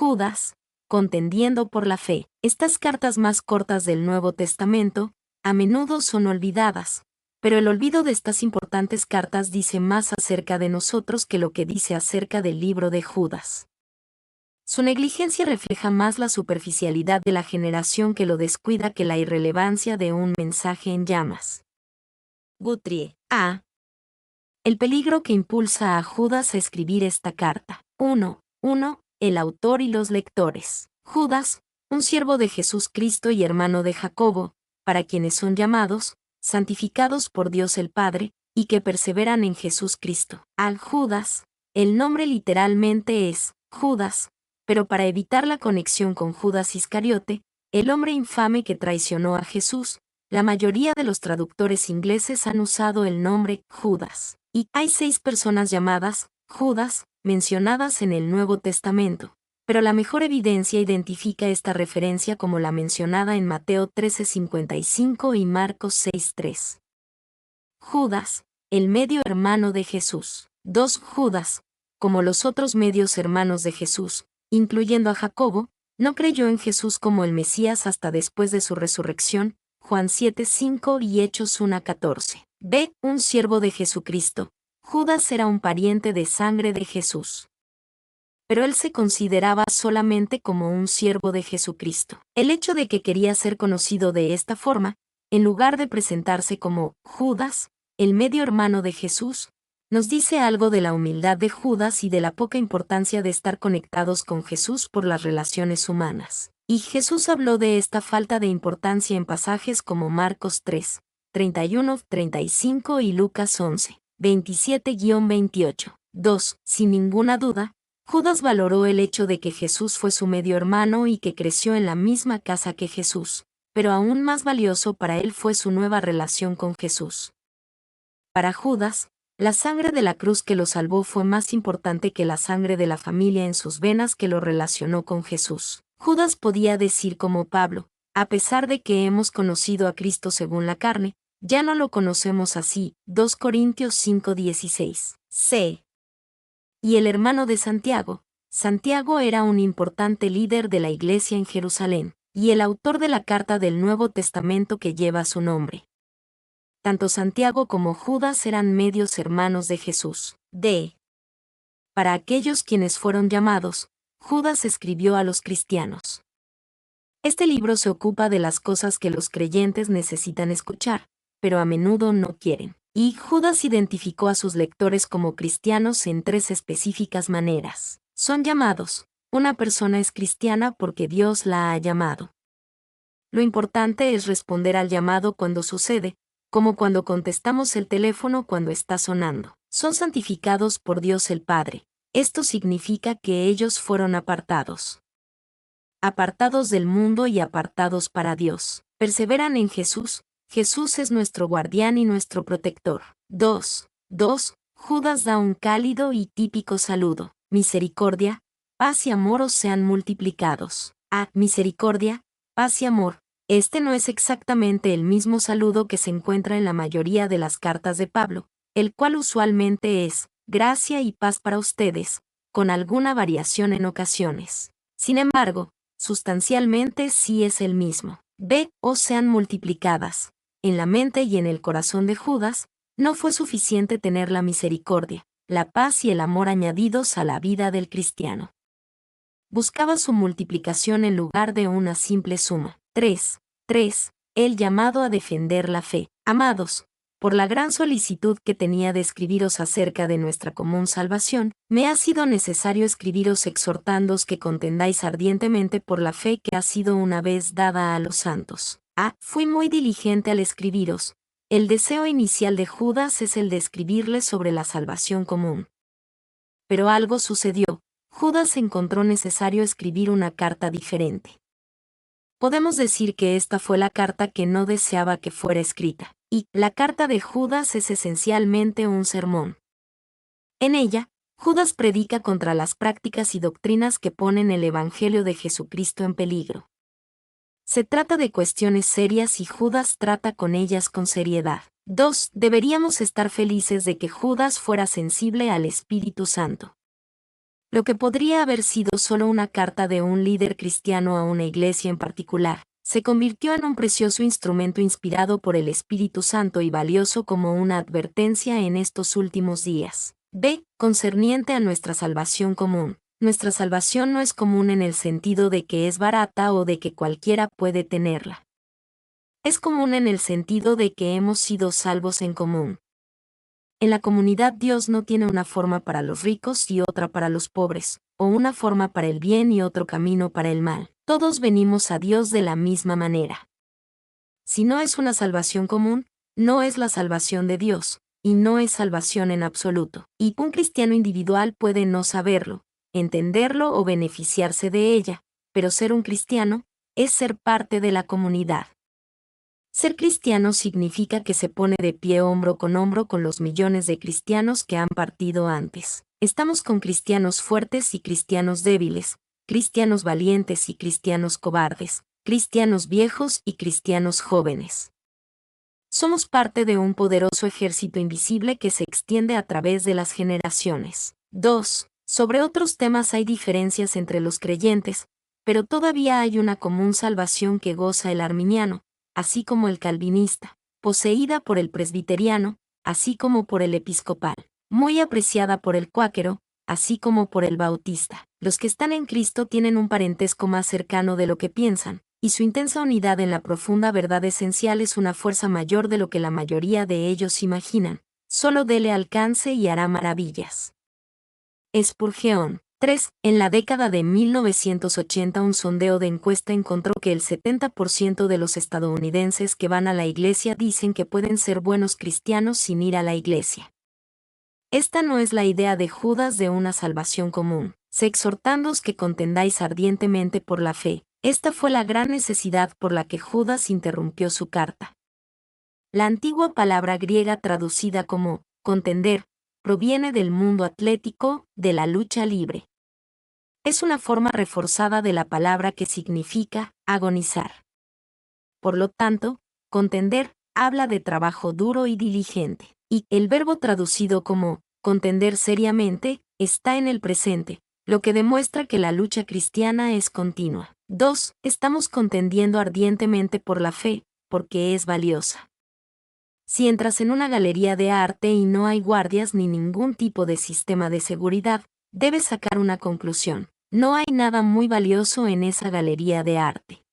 Judas, contendiendo por la fe. Estas cartas más cortas del Nuevo Testamento, a menudo son olvidadas, pero el olvido de estas importantes cartas dice más acerca de nosotros que lo que dice acerca del libro de Judas. Su negligencia refleja más la superficialidad de la generación que lo descuida que la irrelevancia de un mensaje en llamas. Guthrie, A. El peligro que impulsa a Judas a escribir esta carta. 1. El autor y los lectores. Judas, un siervo de Jesucristo y hermano de Jacobo, para quienes son llamados, santificados por Dios el Padre, y que perseveran en Jesucristo. Al Judas, el nombre literalmente es Judas, pero para evitar la conexión con Judas Iscariote, el hombre infame que traicionó a Jesús, la mayoría de los traductores ingleses han usado el nombre Judas. Y hay 6 personas llamadas Judas, mencionadas en el Nuevo Testamento, pero la mejor evidencia identifica esta referencia como la mencionada en Mateo 13:55 y Marcos 6:3. Judas, el medio hermano de Jesús. 2. Judas, como los otros medios hermanos de Jesús, incluyendo a Jacobo, no creyó en Jesús como el Mesías hasta después de su resurrección, Juan 7:5 y Hechos 1:14. B. Un siervo de Jesucristo. Judas era un pariente de sangre de Jesús. Pero él se consideraba solamente como un siervo de Jesucristo. El hecho de que quería ser conocido de esta forma, en lugar de presentarse como Judas, el medio hermano de Jesús, nos dice algo de la humildad de Judas y de la poca importancia de estar conectados con Jesús por las relaciones humanas. Y Jesús habló de esta falta de importancia en pasajes como Marcos 3, 31, 35 y Lucas 11, 27-28. 2. Sin ninguna duda, Judas valoró el hecho de que Jesús fue su medio hermano y que creció en la misma casa que Jesús, pero aún más valioso para él fue su nueva relación con Jesús. Para Judas, la sangre de la cruz que lo salvó fue más importante que la sangre de la familia en sus venas que lo relacionó con Jesús. Judas podía decir como Pablo, a pesar de que hemos conocido a Cristo según la carne, ya no lo conocemos así. 2 Corintios 5:16. C. Y el hermano de Santiago. Santiago era un importante líder de la iglesia en Jerusalén, y el autor de la carta del Nuevo Testamento que lleva su nombre. Tanto Santiago como Judas eran medios hermanos de Jesús. D. Para aquellos quienes fueron llamados, Judas escribió a los cristianos. Este libro se ocupa de las cosas que los creyentes necesitan escuchar, pero a menudo no quieren. Y Judas identificó a sus lectores como cristianos en 3 específicas maneras. Son llamados. Una persona es cristiana porque Dios la ha llamado. Lo importante es responder al llamado cuando sucede, como cuando contestamos el teléfono cuando está sonando. Son santificados por Dios el Padre. Esto significa que ellos fueron apartados. Apartados del mundo y apartados para Dios. Perseveran en Jesús. Jesús es nuestro guardián y nuestro protector. 2. Judas da un cálido y típico saludo. Misericordia, paz y amor os sean multiplicados. A. Misericordia, paz y amor. Este no es exactamente el mismo saludo que se encuentra en la mayoría de las cartas de Pablo, el cual usualmente es, gracia y paz para ustedes, con alguna variación en ocasiones. Sin embargo, sustancialmente sí es el mismo. B. Os sean multiplicadas. En la mente y en el corazón de Judas, no fue suficiente tener la misericordia, la paz y el amor añadidos a la vida del cristiano. Buscaba su multiplicación en lugar de una simple suma. 3. El llamado a defender la fe. Amados, por la gran solicitud que tenía de escribiros acerca de nuestra común salvación, me ha sido necesario escribiros exhortándoos que contendáis ardientemente por la fe que ha sido una vez dada a los santos. Fui muy diligente al escribiros. El deseo inicial de Judas es el de escribirles sobre la salvación común. Pero algo sucedió. Judas encontró necesario escribir una carta diferente. Podemos decir que esta fue la carta que no deseaba que fuera escrita. Y la carta de Judas es esencialmente un sermón. En ella, Judas predica contra las prácticas y doctrinas que ponen el Evangelio de Jesucristo en peligro. Se trata de cuestiones serias y Judas trata con ellas con seriedad. 2. Deberíamos estar felices de que Judas fuera sensible al Espíritu Santo. Lo que podría haber sido solo una carta de un líder cristiano a una iglesia en particular, se convirtió en un precioso instrumento inspirado por el Espíritu Santo y valioso como una advertencia en estos últimos días. B. Concerniente a nuestra salvación común. Nuestra salvación no es común en el sentido de que es barata o de que cualquiera puede tenerla. Es común en el sentido de que hemos sido salvos en común. En la comunidad Dios no tiene una forma para los ricos y otra para los pobres, o una forma para el bien y otro camino para el mal. Todos venimos a Dios de la misma manera. Si no es una salvación común, no es la salvación de Dios, y no es salvación en absoluto. Y un cristiano individual puede no saberlo, entenderlo o beneficiarse de ella, pero ser un cristiano es ser parte de la comunidad. Ser cristiano significa que se pone de pie hombro con los millones de cristianos que han partido antes. Estamos con cristianos fuertes y cristianos débiles, cristianos valientes y cristianos cobardes, cristianos viejos y cristianos jóvenes. Somos parte de un poderoso ejército invisible que se extiende a través de las generaciones. 2. Sobre otros temas hay diferencias entre los creyentes, pero todavía hay una común salvación que goza el arminiano, así como el calvinista, poseída por el presbiteriano, así como por el episcopal, muy apreciada por el cuáquero, así como por el bautista. Los que están en Cristo tienen un parentesco más cercano de lo que piensan, y su intensa unidad en la profunda verdad esencial es una fuerza mayor de lo que la mayoría de ellos imaginan. Solo dele alcance y hará maravillas. Spurgeon. 3. En la década de 1980 un sondeo de encuesta encontró que el 70% de los estadounidenses que van a la iglesia dicen que pueden ser buenos cristianos sin ir a la iglesia. Esta no es la idea de Judas de una salvación común. Se exhortándoos que contendáis ardientemente por la fe. Esta fue la gran necesidad por la que Judas interrumpió su carta. La antigua palabra griega traducida como contender proviene del mundo atlético, de la lucha libre. Es una forma reforzada de la palabra que significa agonizar. Por lo tanto, contender habla de trabajo duro y diligente, y el verbo traducido como contender seriamente está en el presente, lo que demuestra que la lucha cristiana es continua. 2. Estamos contendiendo ardientemente por la fe, porque es valiosa. Si entras en una galería de arte y no hay guardias ni ningún tipo de sistema de seguridad, debes sacar una conclusión. No hay nada muy valioso en esa galería de arte.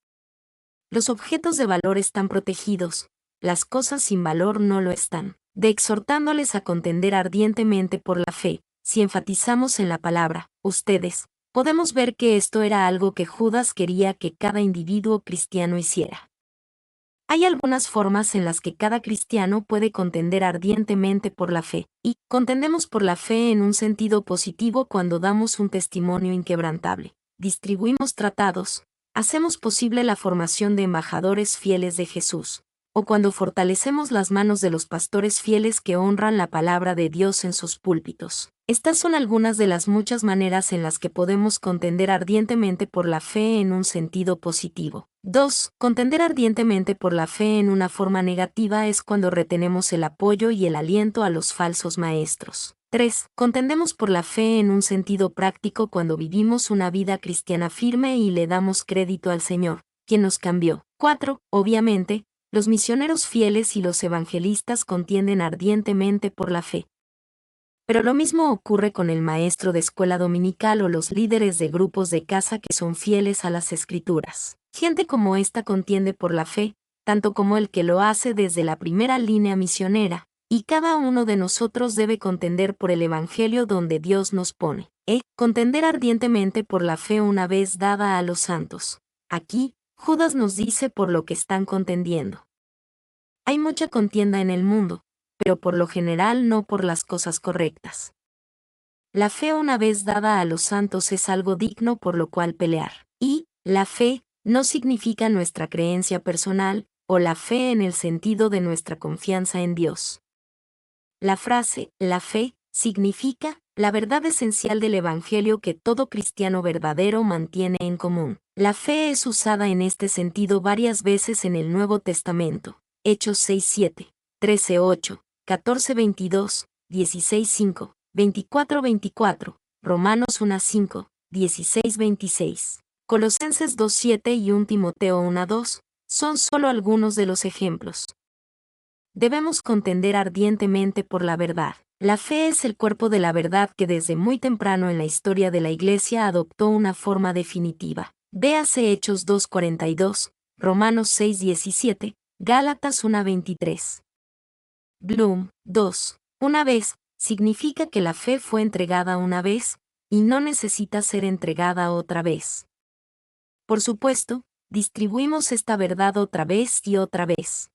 Los objetos de valor están protegidos, las cosas sin valor no lo están. De exhortándoles a contender ardientemente por la fe, si enfatizamos en la palabra, ustedes, podemos ver que esto era algo que Judas quería que cada individuo cristiano hiciera. Hay algunas formas en las que cada cristiano puede contender ardientemente por la fe, y contendemos por la fe en un sentido positivo cuando damos un testimonio inquebrantable, distribuimos tratados, hacemos posible la formación de embajadores fieles de Jesús, o cuando fortalecemos las manos de los pastores fieles que honran la palabra de Dios en sus púlpitos. Estas son algunas de las muchas maneras en las que podemos contender ardientemente por la fe en un sentido positivo. 2. Contender ardientemente por la fe en una forma negativa es cuando retenemos el apoyo y el aliento a los falsos maestros. 3. Contendemos por la fe en un sentido práctico cuando vivimos una vida cristiana firme y le damos crédito al Señor, quien nos cambió. 4. Obviamente, los misioneros fieles y los evangelistas contienden ardientemente por la fe. Pero lo mismo ocurre con el maestro de escuela dominical o los líderes de grupos de casa que son fieles a las Escrituras. Gente como esta contiende por la fe, tanto como el que lo hace desde la primera línea misionera, y cada uno de nosotros debe contender por el Evangelio donde Dios nos pone. Contender ardientemente por la fe una vez dada a los santos. Aquí, Judas nos dice por lo que están contendiendo. Hay mucha contienda en el mundo, pero por lo general no por las cosas correctas. La fe una vez dada a los santos es algo digno por lo cual pelear. Y, la fe, no significa nuestra creencia personal, o la fe en el sentido de nuestra confianza en Dios. La frase, la fe, significa la verdad esencial del Evangelio que todo cristiano verdadero mantiene en común. La fe es usada en este sentido varias veces en el Nuevo Testamento. Hechos 6:7, 13:8, 14:22, 16:5, 24:24, Romanos 1:5, 16-26, Colosenses 2:7 y 1 Timoteo 1:2, son solo algunos de los ejemplos. Debemos contender ardientemente por la verdad. La fe es el cuerpo de la verdad que desde muy temprano en la historia de la Iglesia adoptó una forma definitiva. Véase Hechos 2:42, Romanos 6:17, Gálatas 1:23. Bloom, 2. Una vez, significa que la fe fue entregada una vez, y no necesita ser entregada otra vez. Por supuesto, distribuimos esta verdad otra vez y otra vez.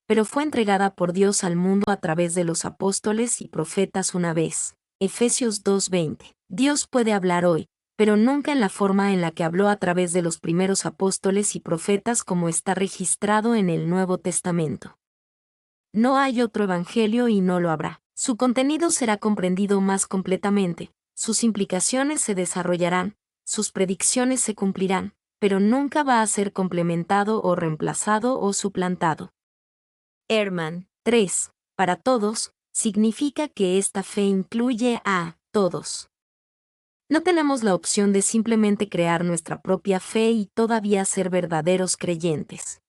Pero fue entregada por Dios al mundo a través de los apóstoles y profetas una vez. Efesios 2:20. Dios puede hablar hoy, pero nunca en la forma en la que habló a través de los primeros apóstoles y profetas como está registrado en el Nuevo Testamento. No hay otro evangelio y no lo habrá. Su contenido será comprendido más completamente, sus implicaciones se desarrollarán, sus predicciones se cumplirán, pero nunca va a ser complementado o reemplazado o suplantado. Ehrman, 3. Para todos, significa que esta fe incluye a todos. No tenemos la opción de simplemente crear nuestra propia fe y todavía ser verdaderos creyentes.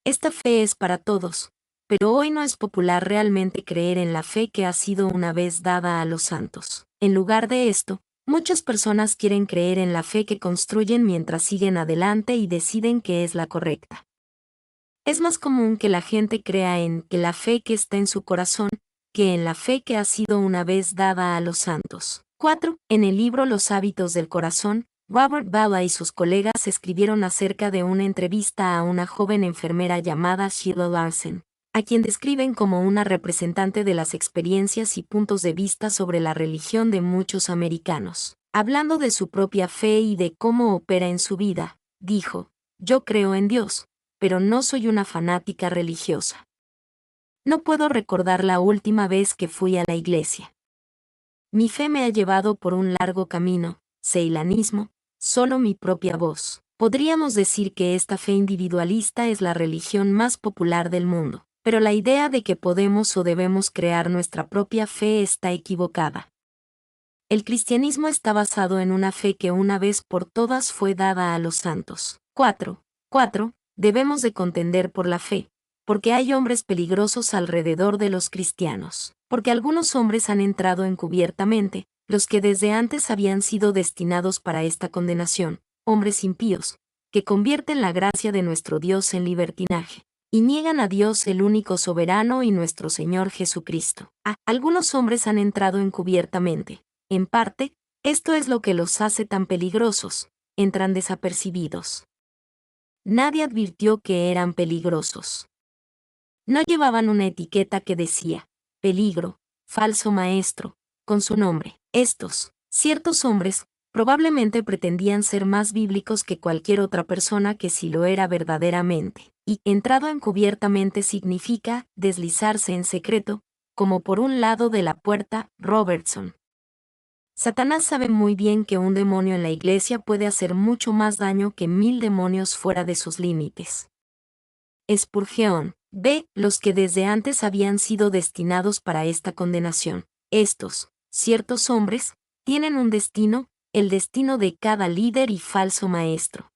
Esta fe es para todos, pero hoy no es popular realmente creer en la fe que ha sido una vez dada a los santos. En lugar de esto, muchas personas quieren creer en la fe que construyen mientras siguen adelante y deciden que es la correcta. Es más común que la gente crea en que la fe que está en su corazón, que en la fe que ha sido una vez dada a los santos. 4. En el libro Los hábitos del corazón, Robert Balla y sus colegas escribieron acerca de una entrevista a una joven enfermera llamada Sheila Larsen, a quien describen como una representante de las experiencias y puntos de vista sobre la religión de muchos americanos. Hablando de su propia fe y de cómo opera en su vida, dijo: "Yo creo en Dios, pero no soy una fanática religiosa. No puedo recordar la última vez que fui a la iglesia. Mi fe me ha llevado por un largo camino, ceilanismo, solo mi propia voz. Podríamos decir que esta fe individualista es la religión más popular del mundo, pero la idea de que podemos o debemos crear nuestra propia fe está equivocada. El cristianismo está basado en una fe que una vez por todas fue dada a los santos. 4. Debemos de contender por la fe, porque hay hombres peligrosos alrededor de los cristianos, porque algunos hombres han entrado encubiertamente, los que desde antes habían sido destinados para esta condenación, hombres impíos, que convierten la gracia de nuestro Dios en libertinaje, y niegan a Dios el único soberano y nuestro Señor Jesucristo. Algunos hombres han entrado encubiertamente. En parte, esto es lo que los hace tan peligrosos, entran desapercibidos. Nadie advirtió que eran peligrosos. No llevaban una etiqueta que decía, peligro, falso maestro, con su nombre. Estos, ciertos hombres, probablemente pretendían ser más bíblicos que cualquier otra persona que si lo era verdaderamente. Y entrado encubiertamente significa deslizarse en secreto, como por un lado de la puerta. Robertson. Satanás sabe muy bien que un demonio en la iglesia puede hacer mucho más daño que 1000 demonios fuera de sus límites. Spurgeon. B. Los que desde antes habían sido destinados para esta condenación. Estos, ciertos hombres, tienen un destino, el destino de cada líder y falso maestro.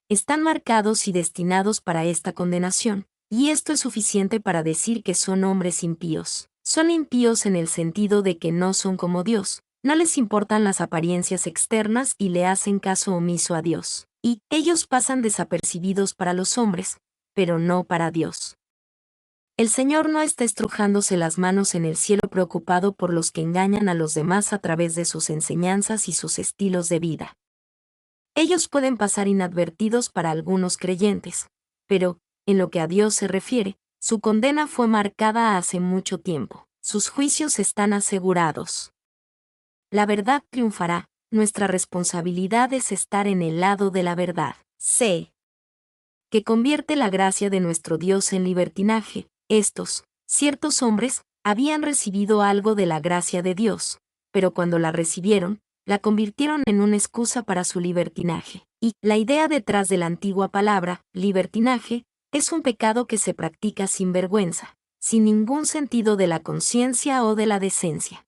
Están marcados y destinados para esta condenación, y esto es suficiente para decir que son hombres impíos. Son impíos en el sentido de que no son como Dios. No les importan las apariencias externas y le hacen caso omiso a Dios. Y ellos pasan desapercibidos para los hombres, pero no para Dios. El Señor no está estrujándose las manos en el cielo preocupado por los que engañan a los demás a través de sus enseñanzas y sus estilos de vida. Ellos pueden pasar inadvertidos para algunos creyentes, pero, en lo que a Dios se refiere, su condena fue marcada hace mucho tiempo. Sus juicios están asegurados. La verdad triunfará, nuestra responsabilidad es estar en el lado de la verdad. C. Que convierte la gracia de nuestro Dios en libertinaje. Estos, ciertos hombres, habían recibido algo de la gracia de Dios, pero cuando la recibieron, la convirtieron en una excusa para su libertinaje. Y la idea detrás de la antigua palabra, libertinaje, es un pecado que se practica sin vergüenza, sin ningún sentido de la conciencia o de la decencia.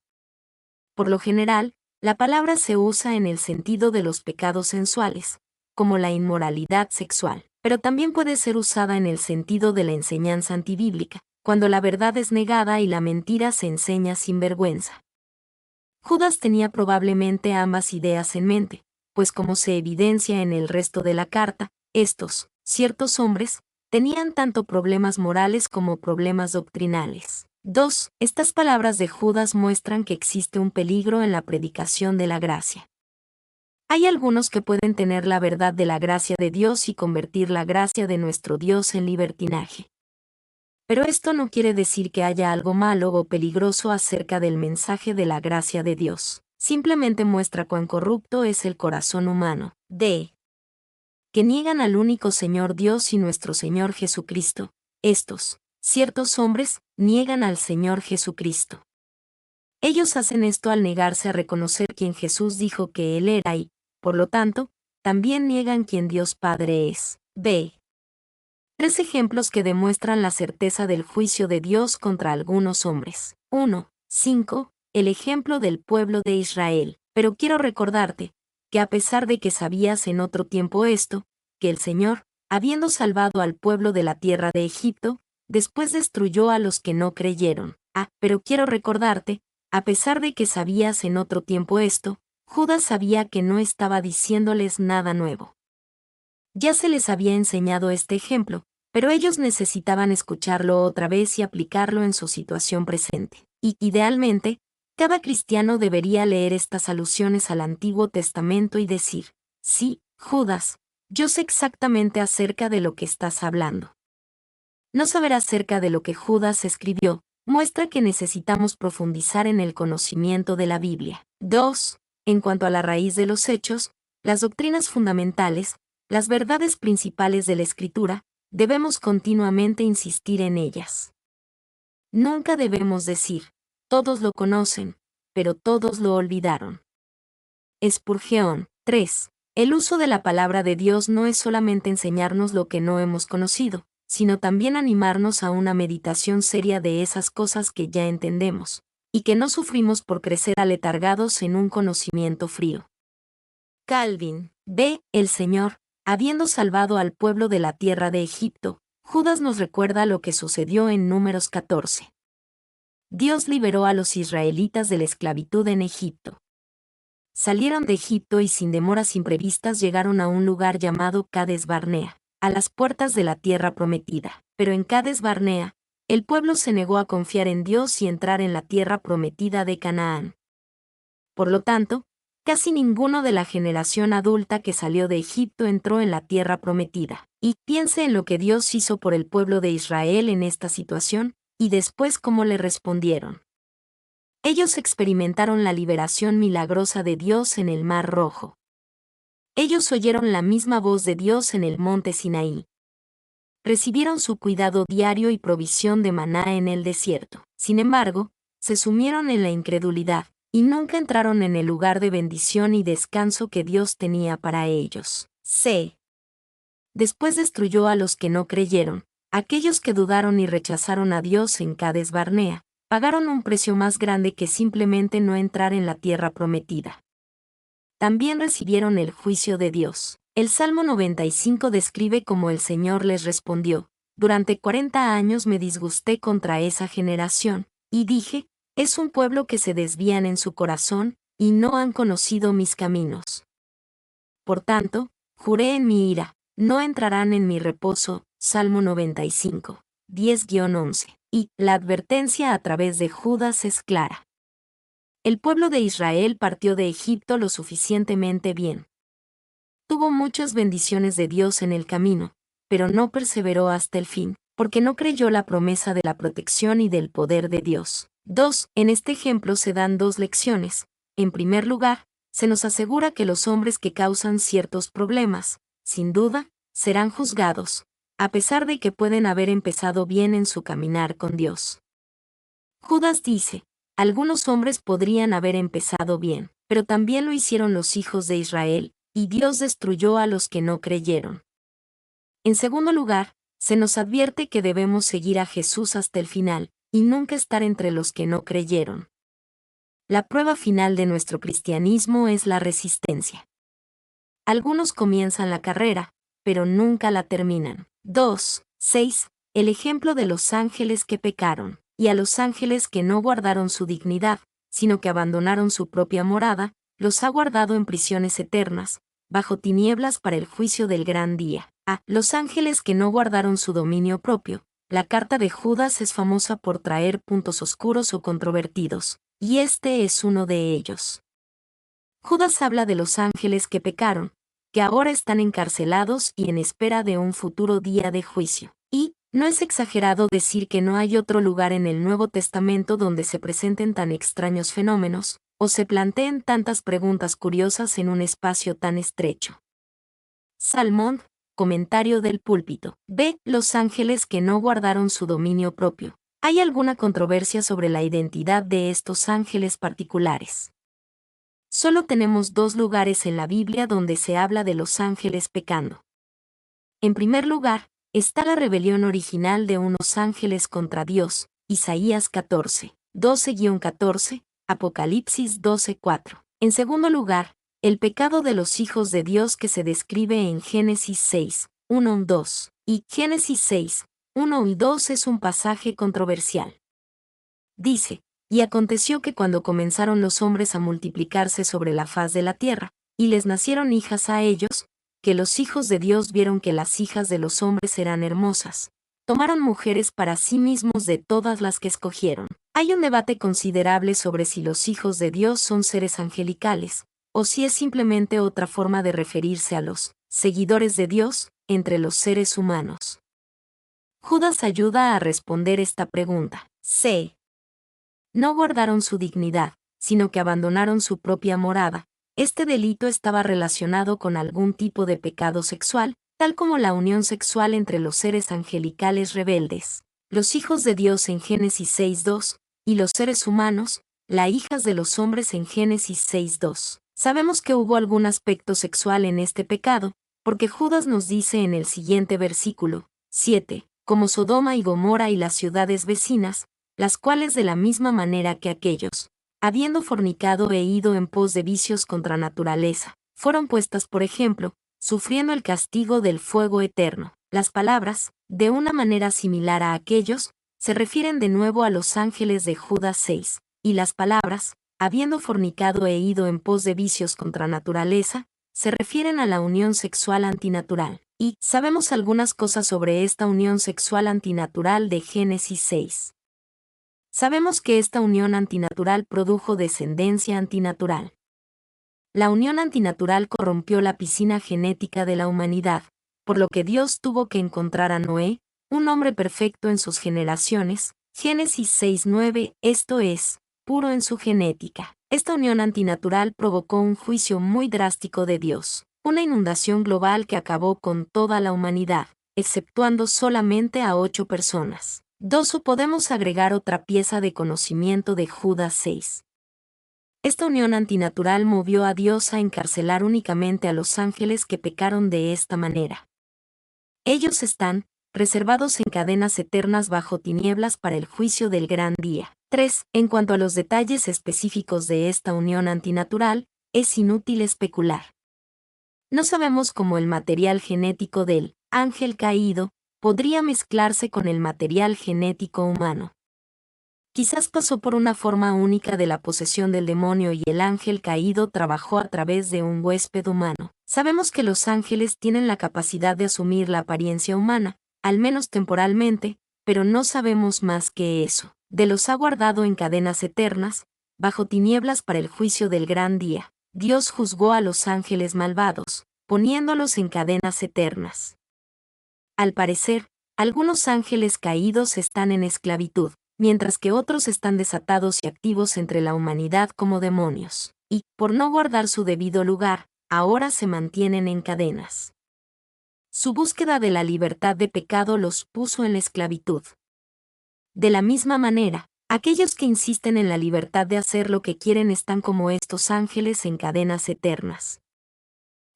Por lo general, la palabra se usa en el sentido de los pecados sensuales, como la inmoralidad sexual, pero también puede ser usada en el sentido de la enseñanza antibíblica, cuando la verdad es negada y la mentira se enseña sin vergüenza. Judas tenía probablemente ambas ideas en mente, pues como se evidencia en el resto de la carta, estos, ciertos hombres, tenían tanto problemas morales como problemas doctrinales. 2. Estas palabras de Judas muestran que existe un peligro en la predicación de la gracia. Hay algunos que pueden tener la verdad de la gracia de Dios y convertir la gracia de nuestro Dios en libertinaje. Pero esto no quiere decir que haya algo malo o peligroso acerca del mensaje de la gracia de Dios. Simplemente muestra cuán corrupto es el corazón humano. D. Que niegan al único Señor Dios y nuestro Señor Jesucristo. Estos, ciertos hombres, niegan al Señor Jesucristo. Ellos hacen esto al negarse a reconocer quién Jesús dijo que Él era y, por lo tanto, también niegan quién Dios Padre es. B. 3 ejemplos que demuestran la certeza del juicio de Dios contra algunos hombres. 1. 5. El ejemplo del pueblo de Israel. Pero quiero recordarte, que a pesar de que sabías en otro tiempo esto, que el Señor, habiendo salvado al pueblo de la tierra de Egipto, después destruyó a los que no creyeron. Pero quiero recordarte, a pesar de que sabías en otro tiempo esto, Judas sabía que no estaba diciéndoles nada nuevo. Ya se les había enseñado este ejemplo, pero ellos necesitaban escucharlo otra vez y aplicarlo en su situación presente. Y, idealmente, cada cristiano debería leer estas alusiones al Antiguo Testamento y decir, sí, Judas, yo sé exactamente acerca de lo que estás hablando. No saber acerca de lo que Judas escribió muestra que necesitamos profundizar en el conocimiento de la Biblia. 2. En cuanto a la raíz de los hechos, las doctrinas fundamentales, las verdades principales de la Escritura, debemos continuamente insistir en ellas. Nunca debemos decir, todos lo conocen, pero todos lo olvidaron. Spurgeon. 3. El uso de la palabra de Dios no es solamente enseñarnos lo que no hemos conocido, sino también animarnos a una meditación seria de esas cosas que ya entendemos, y que no sufrimos por crecer aletargados en un conocimiento frío. Calvin. B. El Señor, habiendo salvado al pueblo de la tierra de Egipto, Judas nos recuerda lo que sucedió en Números 14. Dios liberó a los israelitas de la esclavitud en Egipto. Salieron de Egipto y sin demoras imprevistas llegaron a un lugar llamado Cades Barnea, a las puertas de la tierra prometida. Pero en Cades Barnea, el pueblo se negó a confiar en Dios y entrar en la tierra prometida de Canaán. Por lo tanto, casi ninguno de la generación adulta que salió de Egipto entró en la tierra prometida. Y piense en lo que Dios hizo por el pueblo de Israel en esta situación, y después cómo le respondieron. Ellos experimentaron la liberación milagrosa de Dios en el Mar Rojo. Ellos oyeron la misma voz de Dios en el monte Sinaí. Recibieron su cuidado diario y provisión de maná en el desierto. Sin embargo, se sumieron en la incredulidad, y nunca entraron en el lugar de bendición y descanso que Dios tenía para ellos. C. Después destruyó a los que no creyeron, aquellos que dudaron y rechazaron a Dios en Cades Barnea, pagaron un precio más grande que simplemente no entrar en la tierra prometida. También recibieron el juicio de Dios. El Salmo 95 describe cómo el Señor les respondió, durante 40 años me disgusté contra esa generación, y dije, es un pueblo que se desvían en su corazón, y no han conocido mis caminos. Por tanto, juré en mi ira, no entrarán en mi reposo. Salmo 95, 10-11. Y la advertencia a través de Judas es clara. El pueblo de Israel partió de Egipto lo suficientemente bien. Tuvo muchas bendiciones de Dios en el camino, pero no perseveró hasta el fin, porque no creyó la promesa de la protección y del poder de Dios. 2. En este ejemplo se dan 2 lecciones. En primer lugar, se nos asegura que los hombres que causan ciertos problemas, sin duda, serán juzgados, a pesar de que pueden haber empezado bien en su caminar con Dios. Judas dice, algunos hombres podrían haber empezado bien, pero también lo hicieron los hijos de Israel, y Dios destruyó a los que no creyeron. En segundo lugar, se nos advierte que debemos seguir a Jesús hasta el final, y nunca estar entre los que no creyeron. La prueba final de nuestro cristianismo es la resistencia. Algunos comienzan la carrera, pero nunca la terminan. 2:6. El ejemplo de los ángeles que pecaron, y a los ángeles que no guardaron su dignidad, sino que abandonaron su propia morada, los ha guardado en prisiones eternas, bajo tinieblas para el juicio del gran día. A los ángeles que no guardaron su dominio propio, la carta de Judas es famosa por traer puntos oscuros o controvertidos, y este es uno de ellos. Judas habla de los ángeles que pecaron, que ahora están encarcelados y en espera de un futuro día de juicio. Y no es exagerado decir que no hay otro lugar en el Nuevo Testamento donde se presenten tan extraños fenómenos, o se planteen tantas preguntas curiosas en un espacio tan estrecho. Salmón, comentario del púlpito. B. Los ángeles que no guardaron su dominio propio. ¿Hay alguna controversia sobre la identidad de estos ángeles particulares? Solo tenemos 2 lugares en la Biblia donde se habla de los ángeles pecando. En primer lugar, está la rebelión original de unos ángeles contra Dios, Isaías 14, 12-14, Apocalipsis 12:4. En segundo lugar, el pecado de los hijos de Dios que se describe en Génesis 6, 1-2, y Génesis 6, 1 y 2 es un pasaje controversial. Dice, y aconteció que cuando comenzaron los hombres a multiplicarse sobre la faz de la tierra, y les nacieron hijas a ellos, que los hijos de Dios vieron que las hijas de los hombres eran hermosas, tomaron mujeres para sí mismos de todas las que escogieron. Hay un debate considerable sobre si los hijos de Dios son seres angelicales, o si es simplemente otra forma de referirse a los seguidores de Dios entre los seres humanos. Judas ayuda a responder esta pregunta. C. No guardaron su dignidad, sino que abandonaron su propia morada. Este delito estaba relacionado con algún tipo de pecado sexual, tal como la unión sexual entre los seres angelicales rebeldes, los hijos de Dios en Génesis 6:2, y los seres humanos, las hijas de los hombres en Génesis 6:2. Sabemos que hubo algún aspecto sexual en este pecado, porque Judas nos dice en el siguiente versículo, 7, como Sodoma y Gomorra y las ciudades vecinas, las cuales de la misma manera que aquellos, habiendo fornicado e ido en pos de vicios contra naturaleza, fueron puestas por ejemplo, sufriendo el castigo del fuego eterno. Las palabras, de una manera similar a aquellos, se refieren de nuevo a los ángeles de Judas 6, y las palabras, habiendo fornicado e ido en pos de vicios contra naturaleza, se refieren a la unión sexual antinatural. Y sabemos algunas cosas sobre esta unión sexual antinatural de Génesis 6. Sabemos que esta unión antinatural produjo descendencia antinatural. La unión antinatural corrompió la piscina genética de la humanidad, por lo que Dios tuvo que encontrar a Noé, un hombre perfecto en sus generaciones, Génesis 6:9, esto es, puro en su genética. Esta unión antinatural provocó un juicio muy drástico de Dios, una inundación global que acabó con toda la humanidad, exceptuando solamente a 8 personas. 2. Podemos agregar otra pieza de conocimiento de Judas 6. Esta unión antinatural movió a Dios a encarcelar únicamente a los ángeles que pecaron de esta manera. Ellos están reservados en cadenas eternas bajo tinieblas para el juicio del gran día. 3. En cuanto a los detalles específicos de esta unión antinatural, es inútil especular. No sabemos cómo el material genético del ángel caído podría mezclarse con el material genético humano. Quizás pasó por una forma única de la posesión del demonio y el ángel caído trabajó a través de un huésped humano. Sabemos que los ángeles tienen la capacidad de asumir la apariencia humana, al menos temporalmente, pero no sabemos más que eso. De los ha guardado en cadenas eternas, bajo tinieblas para el juicio del gran día. Dios juzgó a los ángeles malvados, poniéndolos en cadenas eternas. Al parecer, algunos ángeles caídos están en esclavitud, mientras que otros están desatados y activos entre la humanidad como demonios, y, por no guardar su debido lugar, ahora se mantienen en cadenas. Su búsqueda de la libertad de pecado los puso en la esclavitud. De la misma manera, aquellos que insisten en la libertad de hacer lo que quieren están como estos ángeles en cadenas eternas.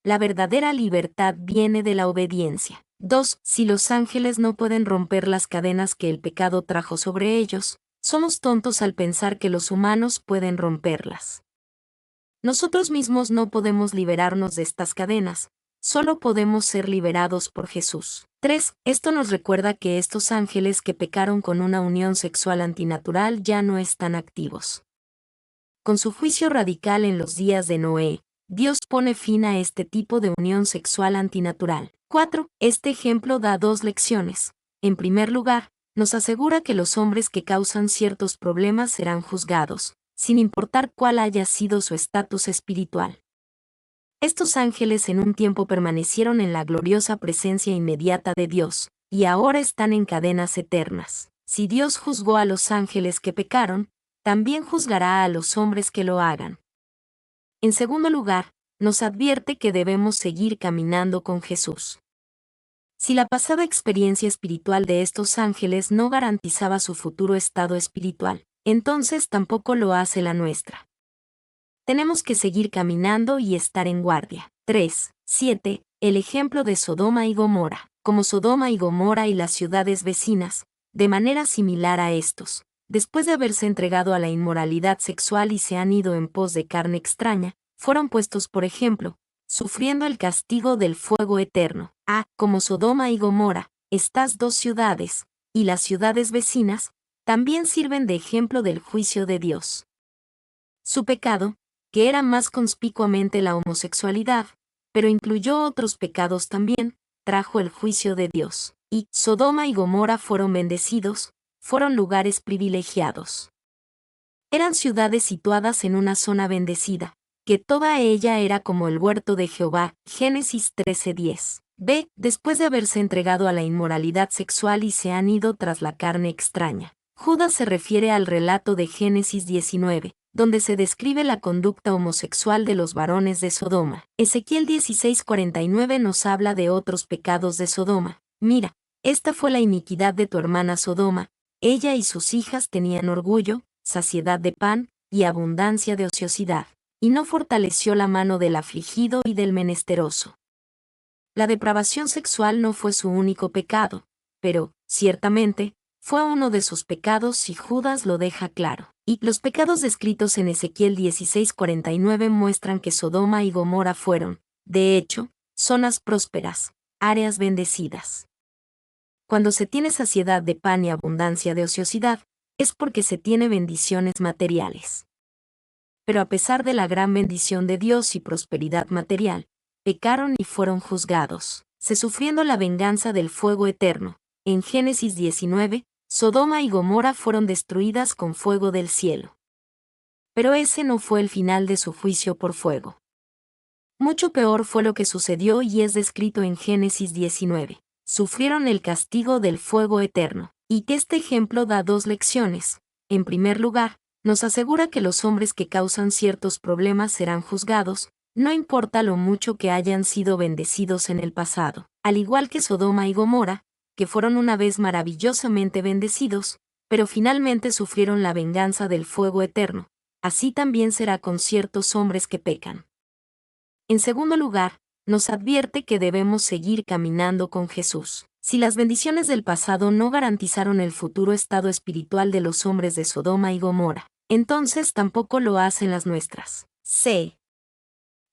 La verdadera libertad viene de la obediencia. 2. Si los ángeles no pueden romper las cadenas que el pecado trajo sobre ellos, Somos tontos al pensar que los humanos pueden romperlas. Nosotros mismos no podemos liberarnos de estas cadenas, solo podemos ser liberados por Jesús. 3. Esto nos recuerda que estos ángeles que pecaron con una unión sexual antinatural ya no están activos. Con su juicio radical en los días de Noé, Dios pone fin a este tipo de unión sexual antinatural. 4. Este ejemplo da dos lecciones. En primer lugar, nos asegura que los hombres que causan ciertos problemas serán juzgados, sin importar cuál haya sido su estatus espiritual. Estos ángeles en un tiempo permanecieron en la gloriosa presencia inmediata de Dios, y ahora están en cadenas eternas. Si Dios juzgó a los ángeles que pecaron, también juzgará a los hombres que lo hagan. En segundo lugar, nos advierte que debemos seguir caminando con Jesús. Si la pasada experiencia espiritual de estos ángeles no garantizaba su futuro estado espiritual, entonces tampoco lo hace la nuestra. Tenemos que seguir caminando y estar en guardia. 3. 7. El ejemplo de Sodoma y Gomorra. Como Sodoma y Gomorra y las ciudades vecinas, de manera similar a estos, después de haberse entregado a la inmoralidad sexual y se han ido en pos de carne extraña, fueron puestos por ejemplo, sufriendo el castigo del fuego eterno. Como Sodoma y Gomorra, estas dos ciudades, y las ciudades vecinas, también sirven de ejemplo del juicio de Dios. Su pecado, que era más conspicuamente la homosexualidad, pero incluyó otros pecados también, trajo el juicio de Dios. Y Sodoma y Gomorra fueron bendecidos, fueron lugares privilegiados. Eran ciudades situadas en una zona bendecida, que toda ella era como el huerto de Jehová. Génesis 13:10. B. Después de haberse entregado a la inmoralidad sexual y se han ido tras la carne extraña. Judas se refiere al relato de Génesis 19, donde se describe la conducta homosexual de los varones de Sodoma. Ezequiel 16:49 nos habla de otros pecados de Sodoma. Mira, esta fue la iniquidad de tu hermana Sodoma. Ella y sus hijas tenían orgullo, saciedad de pan, y abundancia de ociosidad, y no fortaleció la mano del afligido y del menesteroso. La depravación sexual no fue su único pecado, pero, ciertamente, fue uno de sus pecados y Judas lo deja claro. Y los pecados descritos en Ezequiel 16:49 muestran que Sodoma y Gomorra fueron, de hecho, zonas prósperas, áreas bendecidas. Cuando se tiene saciedad de pan y abundancia de ociosidad, es porque se tiene bendiciones materiales. Pero a pesar de la gran bendición de Dios y prosperidad material, pecaron y fueron juzgados, se sufriendo la venganza del fuego eterno. En Génesis 19, Sodoma y Gomorra fueron destruidas con fuego del cielo. Pero ese no fue el final de su juicio por fuego. Mucho peor fue lo que sucedió y es descrito en Génesis 19. Sufrieron el castigo del fuego eterno. Y que este ejemplo da dos lecciones. En primer lugar, nos asegura que los hombres que causan ciertos problemas serán juzgados, no importa lo mucho que hayan sido bendecidos en el pasado. Al igual que Sodoma y Gomorra, que fueron una vez maravillosamente bendecidos, pero finalmente sufrieron la venganza del fuego eterno, así también será con ciertos hombres que pecan. En segundo lugar, nos advierte que debemos seguir caminando con Jesús. Si las bendiciones del pasado no garantizaron el futuro estado espiritual de los hombres de Sodoma y Gomorra, entonces tampoco lo hacen las nuestras. C.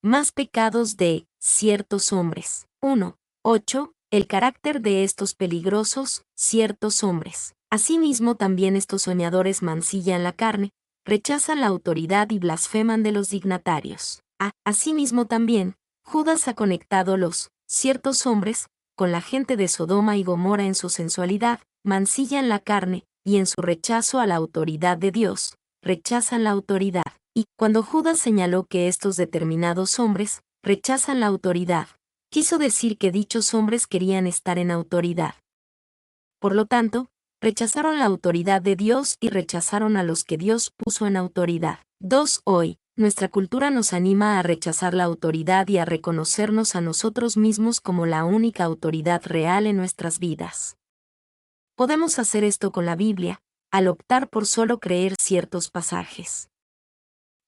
Más pecados de ciertos hombres. 1. 8. El carácter de estos peligrosos, ciertos hombres. Asimismo también estos soñadores mancillan la carne, rechazan la autoridad y blasfeman de los dignatarios. Asimismo también, Judas ha conectado los ciertos hombres con la gente de Sodoma y Gomorra en su sensualidad, mancillan la carne, y en su rechazo a la autoridad de Dios, rechazan la autoridad. Y cuando Judas señaló que estos determinados hombres rechazan la autoridad, quiso decir que dichos hombres querían estar en autoridad. Por lo tanto, rechazaron la autoridad de Dios y rechazaron a los que Dios puso en autoridad. 2. Hoy, nuestra cultura nos anima a rechazar la autoridad y a reconocernos a nosotros mismos como la única autoridad real en nuestras vidas. Podemos hacer esto con la Biblia, al optar por solo creer ciertos pasajes.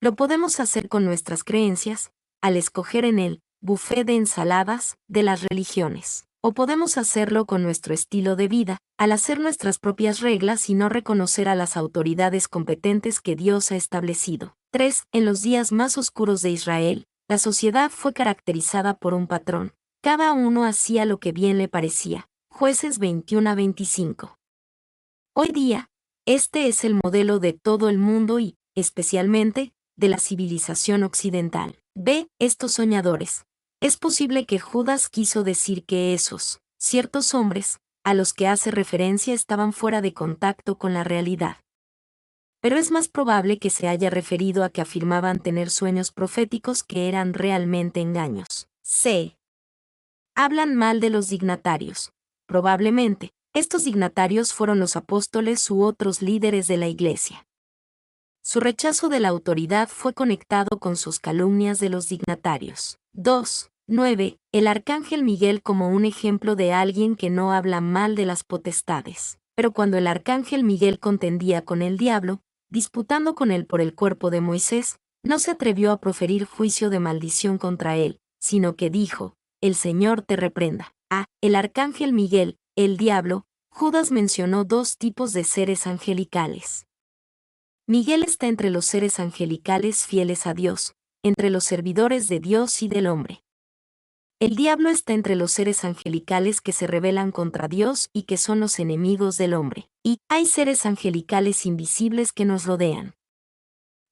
Lo podemos hacer con nuestras creencias, al escoger en el buffet de ensaladas de las religiones. O podemos hacerlo con nuestro estilo de vida, al hacer nuestras propias reglas y no reconocer a las autoridades competentes que Dios ha establecido. 3. En los días más oscuros de Israel, la sociedad fue caracterizada por un patrón. Cada uno hacía lo que bien le parecía. Jueces 21-25. Hoy día, este es el modelo de todo el mundo y, especialmente, de la civilización occidental. B. Estos soñadores. Es posible que Judas quiso decir que esos, ciertos hombres, a los que hace referencia estaban fuera de contacto con la realidad. Pero es más probable que se haya referido a que afirmaban tener sueños proféticos que eran realmente engaños. C. Hablan mal de los dignatarios. Probablemente, estos dignatarios fueron los apóstoles u otros líderes de la Iglesia. Su rechazo de la autoridad fue conectado con sus calumnias de los dignatarios. 2. 9. El arcángel Miguel como un ejemplo de alguien que no habla mal de las potestades. Pero cuando el arcángel Miguel contendía con el diablo, disputando con él por el cuerpo de Moisés, no se atrevió a proferir juicio de maldición contra él, sino que dijo: el Señor te reprenda. El arcángel Miguel, el diablo. Judas mencionó dos tipos de seres angelicales. Miguel está entre los seres angelicales fieles a Dios, entre los servidores de Dios y del hombre. El diablo está entre los seres angelicales que se rebelan contra Dios y que son los enemigos del hombre. Y hay seres angelicales invisibles que nos rodean.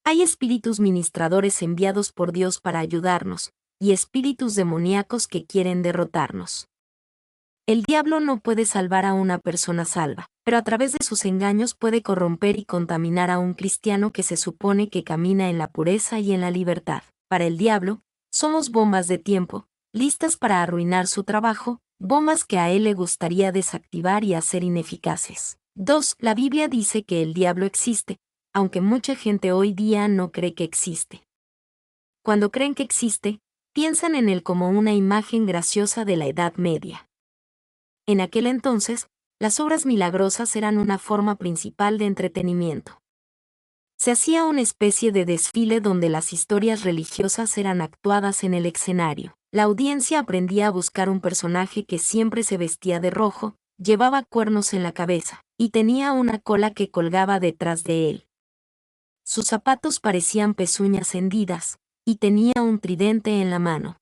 Hay espíritus ministradores enviados por Dios para ayudarnos, y espíritus demoníacos que quieren derrotarnos. El diablo no puede salvar a una persona salva, pero a través de sus engaños puede corromper y contaminar a un cristiano que se supone que camina en la pureza y en la libertad. Para el diablo, somos bombas de tiempo, listas para arruinar su trabajo, bombas que a él le gustaría desactivar y hacer ineficaces. 2. La Biblia dice que el diablo existe, aunque mucha gente hoy día no cree que existe. Cuando creen que existe, piensan en él como una imagen graciosa de la Edad Media. En aquel entonces, las obras milagrosas eran una forma principal de entretenimiento. Se hacía una especie de desfile donde las historias religiosas eran actuadas en el escenario. La audiencia aprendía a buscar un personaje que siempre se vestía de rojo, llevaba cuernos en la cabeza, y tenía una cola que colgaba detrás de él. Sus zapatos parecían pezuñas hendidas, y tenía un tridente en la mano.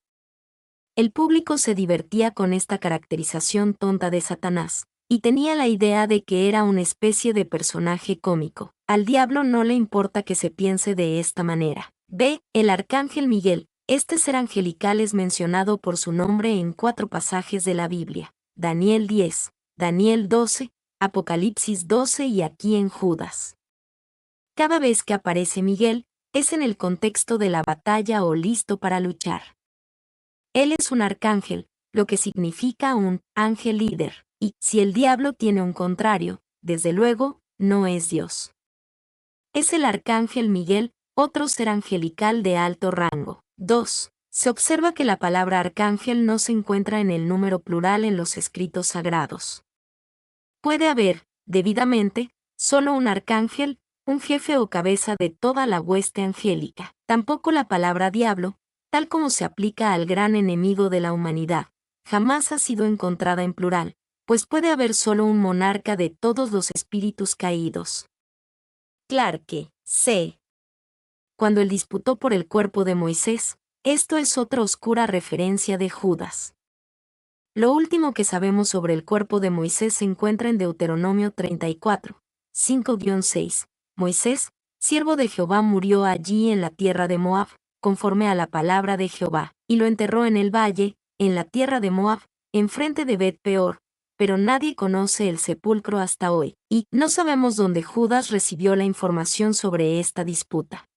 El público se divertía con esta caracterización tonta de Satanás, y tenía la idea de que era una especie de personaje cómico. Al diablo no le importa que se piense de esta manera. B. El arcángel Miguel. Este ser angelical es mencionado por su nombre en 4 pasajes de la Biblia: Daniel 10, Daniel 12, Apocalipsis 12 y aquí en Judas. Cada vez que aparece Miguel, es en el contexto de la batalla o listo para luchar. Él es un arcángel, lo que significa un ángel líder, y si el diablo tiene un contrario, desde luego, no es Dios. Es el arcángel Miguel, otro ser angelical de alto rango. 2. Se observa que la palabra arcángel no se encuentra en el número plural en los escritos sagrados. Puede haber, debidamente, solo un arcángel, un jefe o cabeza de toda la hueste angélica. Tampoco la palabra diablo, tal como se aplica al gran enemigo de la humanidad, jamás ha sido encontrada en plural, pues puede haber solo un monarca de todos los espíritus caídos. Clarke, C. Cuando él disputó por el cuerpo de Moisés, esto es otra oscura referencia de Judas. Lo último que sabemos sobre el cuerpo de Moisés se encuentra en Deuteronomio 34, 5-6. Moisés, siervo de Jehová, murió allí en la tierra de Moab, conforme a la palabra de Jehová, y lo enterró en el valle, en la tierra de Moab, enfrente de Bet-peor, pero nadie conoce el sepulcro hasta hoy, y no sabemos dónde Judas recibió la información sobre esta disputa.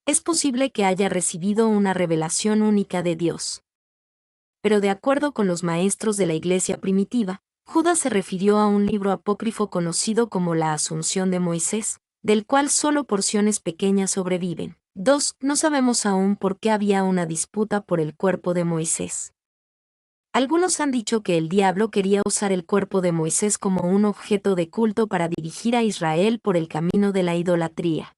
Es posible que haya recibido una revelación única de Dios. Pero de acuerdo con los maestros de la iglesia primitiva, Judas se refirió a un libro apócrifo conocido como la Asunción de Moisés, del cual solo porciones pequeñas sobreviven. 2. No sabemos aún por qué había una disputa por el cuerpo de Moisés. Algunos han dicho que el diablo quería usar el cuerpo de Moisés como un objeto de culto para dirigir a Israel por el camino de la idolatría.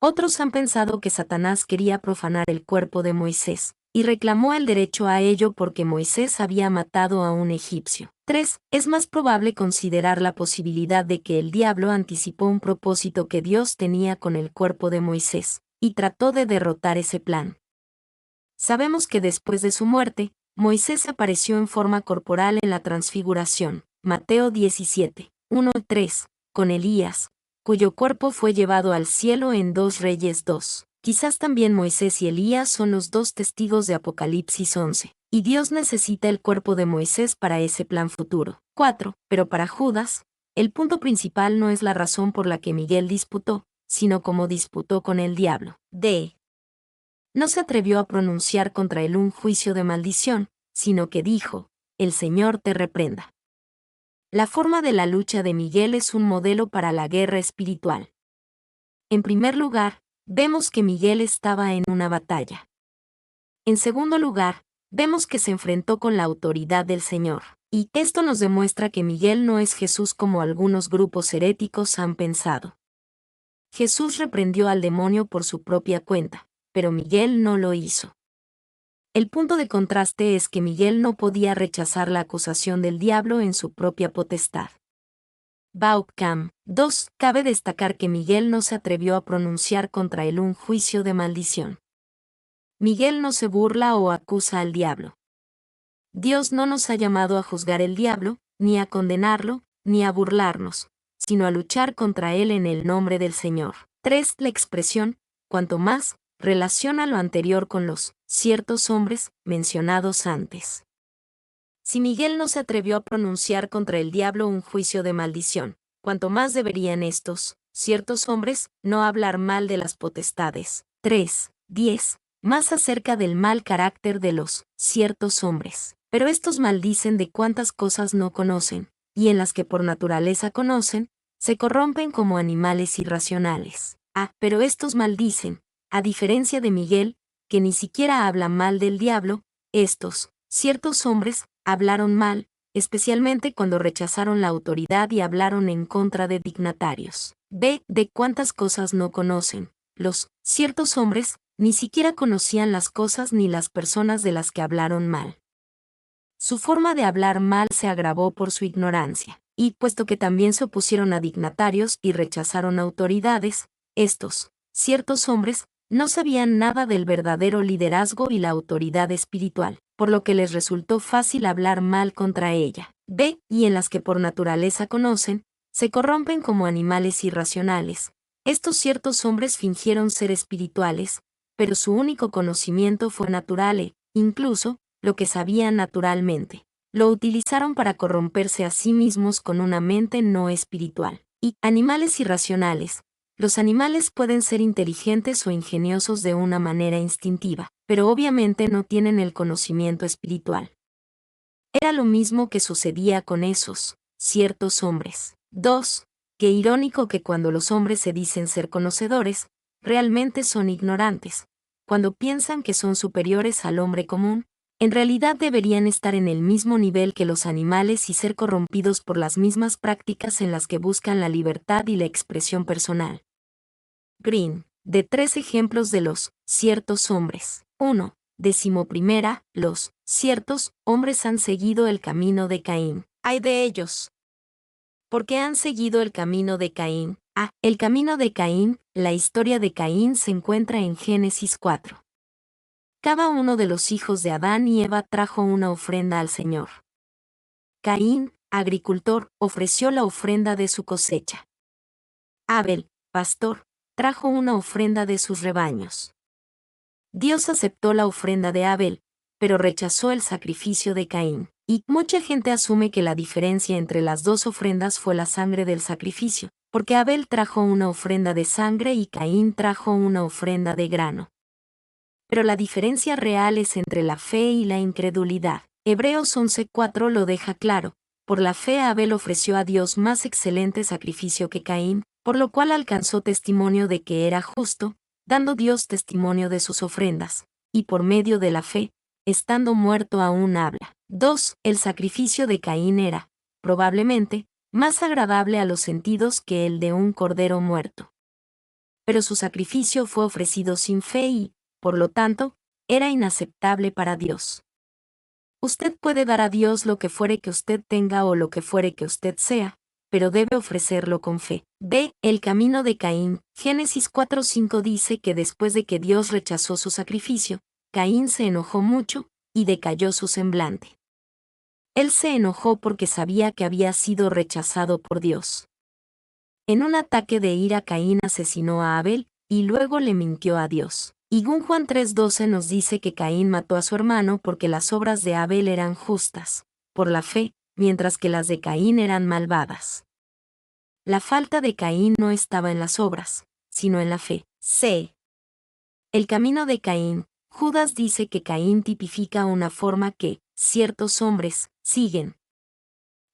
Otros han pensado que Satanás quería profanar el cuerpo de Moisés, y reclamó el derecho a ello porque Moisés había matado a un egipcio. 3. Es más probable considerar la posibilidad de que el diablo anticipó un propósito que Dios tenía con el cuerpo de Moisés, y trató de derrotar ese plan. Sabemos que después de su muerte, Moisés apareció en forma corporal en la transfiguración, Mateo 17, 1-3, con Elías, cuyo cuerpo fue llevado al cielo en 2 Reyes 2. Quizás también Moisés y Elías son los dos testigos de Apocalipsis 11, y Dios necesita el cuerpo de Moisés para ese plan futuro. 4. Pero para Judas, el punto principal no es la razón por la que Miguel disputó, sino cómo disputó con el diablo. D. No se atrevió a pronunciar contra él un juicio de maldición, sino que dijo, «El Señor te reprenda». La forma de la lucha de Miguel es un modelo para la guerra espiritual. En primer lugar, vemos que Miguel estaba en una batalla. En segundo lugar, vemos que se enfrentó con la autoridad del Señor. Y esto nos demuestra que Miguel no es Jesús como algunos grupos heréticos han pensado. Jesús reprendió al demonio por su propia cuenta, pero Miguel no lo hizo. El punto de contraste es que Miguel no podía rechazar la acusación del diablo en su propia potestad. Baupcam. 2. Cabe destacar que Miguel no se atrevió a pronunciar contra él un juicio de maldición. Miguel no se burla o acusa al diablo. Dios no nos ha llamado a juzgar el diablo, ni a condenarlo, ni a burlarnos, sino a luchar contra él en el nombre del Señor. 3. La expresión, cuanto más, relaciona lo anterior con los ciertos hombres mencionados antes. Si Miguel no se atrevió a pronunciar contra el diablo un juicio de maldición, cuanto más deberían estos ciertos hombres no hablar mal de las potestades. 3. 10. Más acerca del mal carácter de los ciertos hombres. Pero estos maldicen de cuantas cosas no conocen, y en las que por naturaleza conocen, se corrompen como animales irracionales. Pero estos maldicen, a diferencia de Miguel, que ni siquiera habla mal del diablo, estos ciertos hombres hablaron mal, especialmente cuando rechazaron la autoridad y hablaron en contra de dignatarios. B. De cuántas cosas no conocen. Los ciertos hombres ni siquiera conocían las cosas ni las personas de las que hablaron mal. Su forma de hablar mal se agravó por su ignorancia, y puesto que también se opusieron a dignatarios y rechazaron autoridades, estos ciertos hombres no sabían nada del verdadero liderazgo y la autoridad espiritual, por lo que les resultó fácil hablar mal contra ella. B. Y en las que por naturaleza conocen, se corrompen como animales irracionales. Estos ciertos hombres fingieron ser espirituales, pero su único conocimiento fue natural incluso, lo que sabían naturalmente, lo utilizaron para corromperse a sí mismos con una mente no espiritual. Y animales irracionales. Los animales pueden ser inteligentes o ingeniosos de una manera instintiva, pero obviamente no tienen el conocimiento espiritual. Era lo mismo que sucedía con esos ciertos hombres. 2. Qué irónico que cuando los hombres se dicen ser conocedores, realmente son ignorantes. Cuando piensan que son superiores al hombre común, en realidad deberían estar en el mismo nivel que los animales y ser corrompidos por las mismas prácticas en las que buscan la libertad y la expresión personal. Green. De 3 ejemplos de los ciertos hombres. 1. 11. Los ciertos hombres han seguido el camino de Caín. Ay de ellos. ¿Por qué han seguido el camino de Caín? El camino de Caín, la historia de Caín se encuentra en Génesis 4. Cada uno de los hijos de Adán y Eva trajo una ofrenda al Señor. Caín, agricultor, ofreció la ofrenda de su cosecha. Abel, pastor, trajo una ofrenda de sus rebaños. Dios aceptó la ofrenda de Abel, pero rechazó el sacrificio de Caín. Y mucha gente asume que la diferencia entre las dos ofrendas fue la sangre del sacrificio, porque Abel trajo una ofrenda de sangre y Caín trajo una ofrenda de grano. Pero la diferencia real es entre la fe y la incredulidad. Hebreos 11:4 lo deja claro. Por la fe Abel ofreció a Dios más excelente sacrificio que Caín, por lo cual alcanzó testimonio de que era justo, dando Dios testimonio de sus ofrendas, y por medio de la fe, estando muerto aún habla. 2. El sacrificio de Caín era, probablemente, más agradable a los sentidos que el de un cordero muerto. Pero su sacrificio fue ofrecido sin fe y, por lo tanto, era inaceptable para Dios. Usted puede dar a Dios lo que fuere que usted tenga o lo que fuere que usted sea, pero debe ofrecerlo con fe. B. El camino de Caín. Génesis 4:5 dice que después de que Dios rechazó su sacrificio, Caín se enojó mucho, y decayó su semblante. Él se enojó porque sabía que había sido rechazado por Dios. En un ataque de ira, Caín asesinó a Abel, y luego le mintió a Dios. Y Juan 3:12 nos dice que Caín mató a su hermano porque las obras de Abel eran justas, por la fe, mientras que las de Caín eran malvadas. La falta de Caín no estaba en las obras, sino en la fe. C. El camino de Caín. Judas dice que Caín tipifica una forma que ciertos hombres siguen.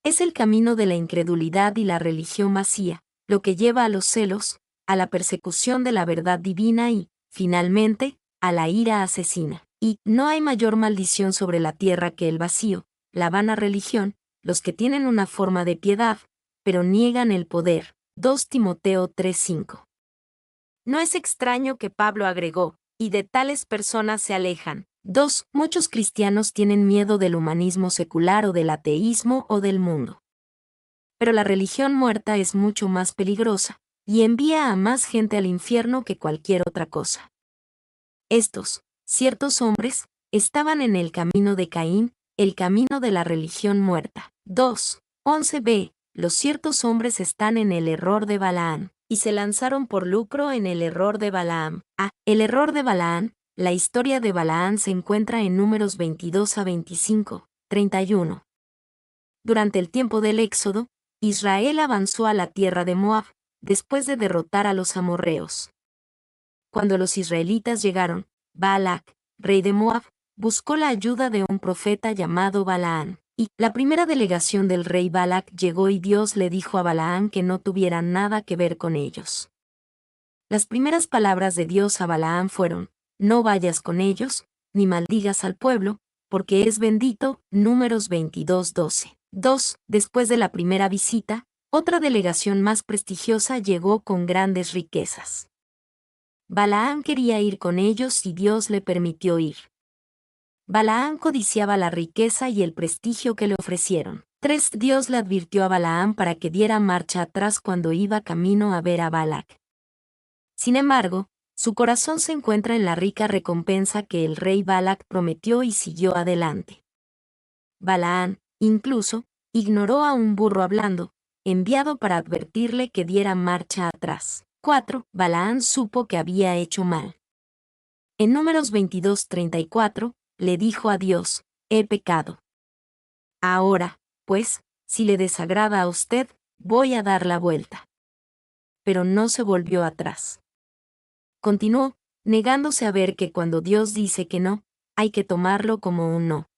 Es el camino de la incredulidad y la religión vacía, lo que lleva a los celos, a la persecución de la verdad divina y, finalmente, a la ira asesina. Y no hay mayor maldición sobre la tierra que el vacío, la vana religión, los que tienen una forma de piedad, pero niegan el poder. 2 Timoteo 3:5. No es extraño que Pablo agregó, y de tales personas se alejan. 2. Muchos cristianos tienen miedo del humanismo secular o del ateísmo o del mundo. Pero la religión muerta es mucho más peligrosa, y envía a más gente al infierno que cualquier otra cosa. Estos, ciertos hombres, estaban en el camino de Caín, el camino de la religión muerta. 2. 11b. Los ciertos hombres están en el error de Balaam, y se lanzaron por lucro en el error de Balaam. El error de Balaam. La historia de Balaam se encuentra en Números 22 a 25, 31. Durante el tiempo del Éxodo, Israel avanzó a la tierra de Moab, después de derrotar a los amorreos. Cuando los israelitas llegaron, Baalac, rey de Moab, buscó la ayuda de un profeta llamado Balaam. Y la primera delegación del rey Baalac llegó y Dios le dijo a Balaam que no tuviera nada que ver con ellos. Las primeras palabras de Dios a Balaam fueron: no vayas con ellos, ni maldigas al pueblo, porque es bendito. Números 22:12. 2. Después de la primera visita, otra delegación más prestigiosa llegó con grandes riquezas. Balaam quería ir con ellos y Dios le permitió ir. Balaam codiciaba la riqueza y el prestigio que le ofrecieron. 3. Dios le advirtió a Balaam para que diera marcha atrás cuando iba camino a ver a Baalac. Sin embargo, su corazón se encuentra en la rica recompensa que el rey Baalac prometió y siguió adelante. Balaam, incluso, ignoró a un burro hablando, enviado para advertirle que diera marcha atrás. 4. Balaam supo que había hecho mal. En Números 22:34, le dijo a Dios: he pecado. Ahora, pues, si le desagrada a usted, voy a dar la vuelta. Pero no se volvió atrás. Continuó, negándose a ver que cuando Dios dice que no, hay que tomarlo como un no.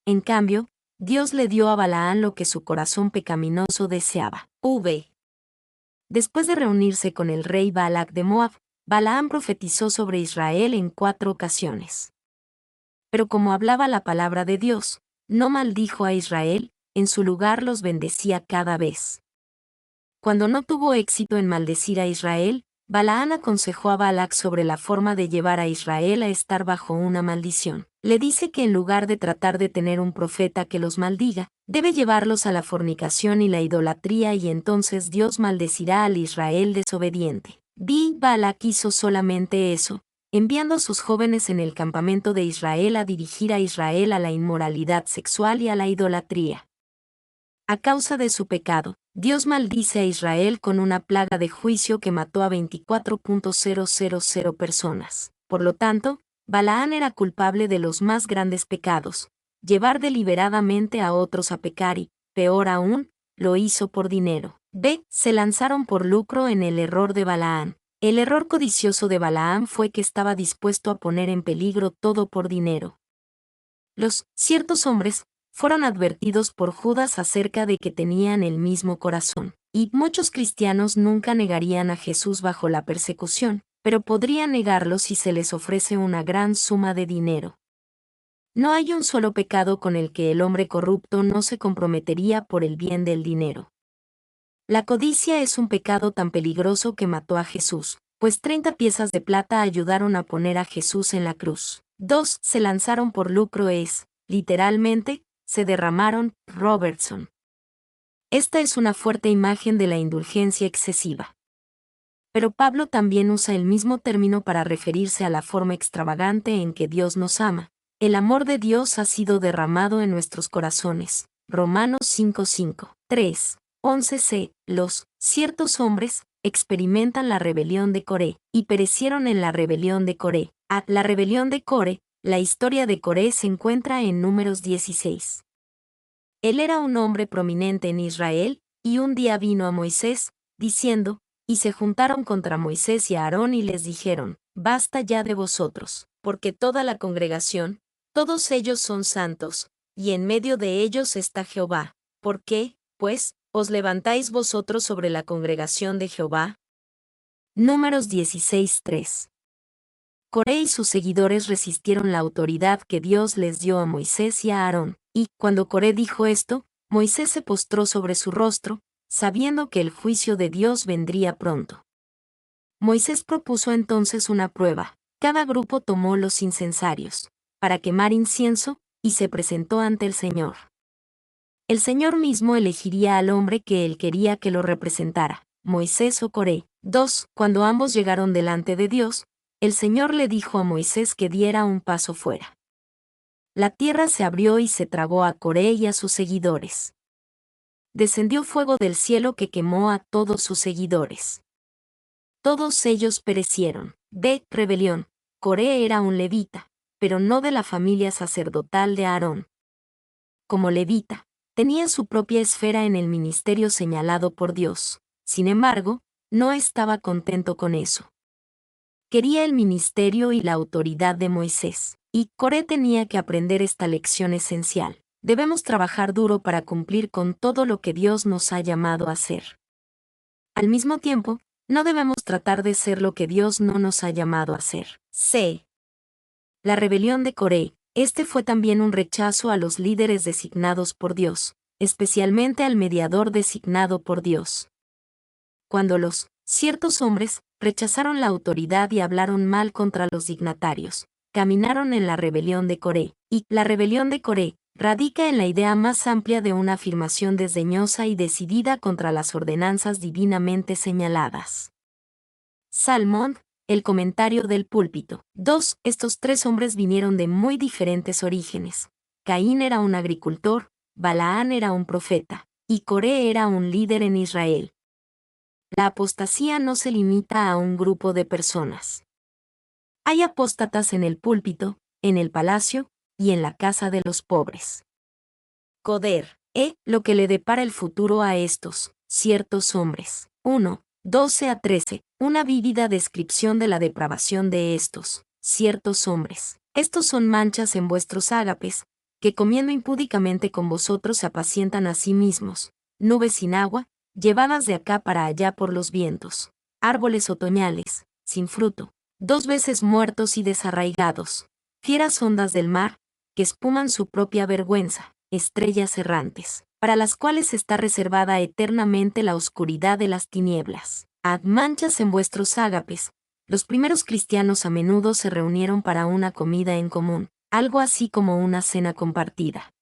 En cambio, Dios le dio a Balaam lo que su corazón pecaminoso deseaba. Después de reunirse con el rey Baalac de Moab, Balaam profetizó sobre Israel en 4 ocasiones. Pero como hablaba la palabra de Dios, no maldijo a Israel, en su lugar los bendecía cada vez. Cuando no tuvo éxito en maldecir a Israel, Balaam aconsejó a Baalac sobre la forma de llevar a Israel a estar bajo una maldición. Le dice que en lugar de tratar de tener un profeta que los maldiga, debe llevarlos a la fornicación y la idolatría y entonces Dios maldecirá al Israel desobediente. Baalac hizo solamente eso, enviando a sus jóvenes en el campamento de Israel a dirigir a Israel a la inmoralidad sexual y a la idolatría. A causa de su pecado, Dios maldice a Israel con una plaga de juicio que mató a 24,000 personas. Por lo tanto, Balaam era culpable de los más grandes pecados: llevar deliberadamente a otros a pecar y, peor aún, lo hizo por dinero. Se lanzaron por lucro en el error de Balaam. El error codicioso de Balaam fue que estaba dispuesto a poner en peligro todo por dinero. Los ciertos hombres fueron advertidos por Judas acerca de que tenían el mismo corazón, y muchos cristianos nunca negarían a Jesús bajo la persecución, pero podrían negarlo si se les ofrece una gran suma de dinero. No hay un solo pecado con el que el hombre corrupto no se comprometería por el bien del dinero. La codicia es un pecado tan peligroso que mató a Jesús, pues 30 piezas de plata ayudaron a poner a Jesús en la cruz. 2. Se lanzaron por lucro es, literalmente, se derramaron, Robertson. Esta es una fuerte imagen de la indulgencia excesiva. Pero Pablo también usa el mismo término para referirse a la forma extravagante en que Dios nos ama. El amor de Dios ha sido derramado en nuestros corazones. Romanos 5:5. 3. 11c. Los ciertos hombres experimentan la rebelión de Coré, y perecieron en la rebelión de Coré. La rebelión de Coré, la historia de Coré se encuentra en Números 16. Él era un hombre prominente en Israel, y un día vino a Moisés, diciendo, y se juntaron contra Moisés y a Aarón y les dijeron, basta ya de vosotros, porque toda la congregación, todos ellos son santos, y en medio de ellos está Jehová. ¿Por qué, pues, os levantáis vosotros sobre la congregación de Jehová? Números 16:3. Coré y sus seguidores resistieron la autoridad que Dios les dio a Moisés y a Aarón, y, cuando Coré dijo esto, Moisés se postró sobre su rostro, sabiendo que el juicio de Dios vendría pronto. Moisés propuso entonces una prueba. Cada grupo tomó los incensarios, para quemar incienso, y se presentó ante el Señor. El Señor mismo elegiría al hombre que él quería que lo representara, Moisés o Coré. 2. Cuando ambos llegaron delante de Dios, el Señor le dijo a Moisés que diera un paso fuera. La tierra se abrió y se tragó a Coré y a sus seguidores. Descendió fuego del cielo que quemó a todos sus seguidores. Todos ellos perecieron. B. Rebelión. Coré era un levita, pero no de la familia sacerdotal de Aarón. Como levita, tenía su propia esfera en el ministerio señalado por Dios. Sin embargo, no estaba contento con eso. Quería el ministerio y la autoridad de Moisés, y Coré tenía que aprender esta lección esencial. Debemos trabajar duro para cumplir con todo lo que Dios nos ha llamado a hacer. Al mismo tiempo, no debemos tratar de ser lo que Dios no nos ha llamado a hacer. C. La rebelión de Coré. Este fue también un rechazo a los líderes designados por Dios, especialmente al mediador designado por Dios. Cuando los ciertos hombres rechazaron la autoridad y hablaron mal contra los dignatarios, caminaron en la rebelión de Coré, y la rebelión de Coré radica en la idea más amplia de una afirmación desdeñosa y decidida contra las ordenanzas divinamente señaladas. Salmón, el comentario del púlpito. 2. Estos tres hombres vinieron de muy diferentes orígenes. Caín era un agricultor, Balaán era un profeta, y Coré era un líder en Israel. La apostasía no se limita a un grupo de personas. Hay apóstatas en el púlpito, en el palacio, y en la casa de los pobres. Coder. Lo que le depara el futuro a estos ciertos hombres. 1. 12 a 13. Una vívida descripción de la depravación de estos ciertos hombres. Estos son manchas en vuestros ágapes, que comiendo impúdicamente con vosotros se apacientan a sí mismos, nubes sin agua, llevadas de acá para allá por los vientos, árboles otoñales, sin fruto, 2 veces muertos y desarraigados, fieras ondas del mar, que espuman su propia vergüenza, estrellas errantes, para las cuales está reservada eternamente la oscuridad de las tinieblas. Manchas en vuestros ágapes. Los primeros cristianos a menudo se reunieron para una comida en común, algo así como una cena compartida.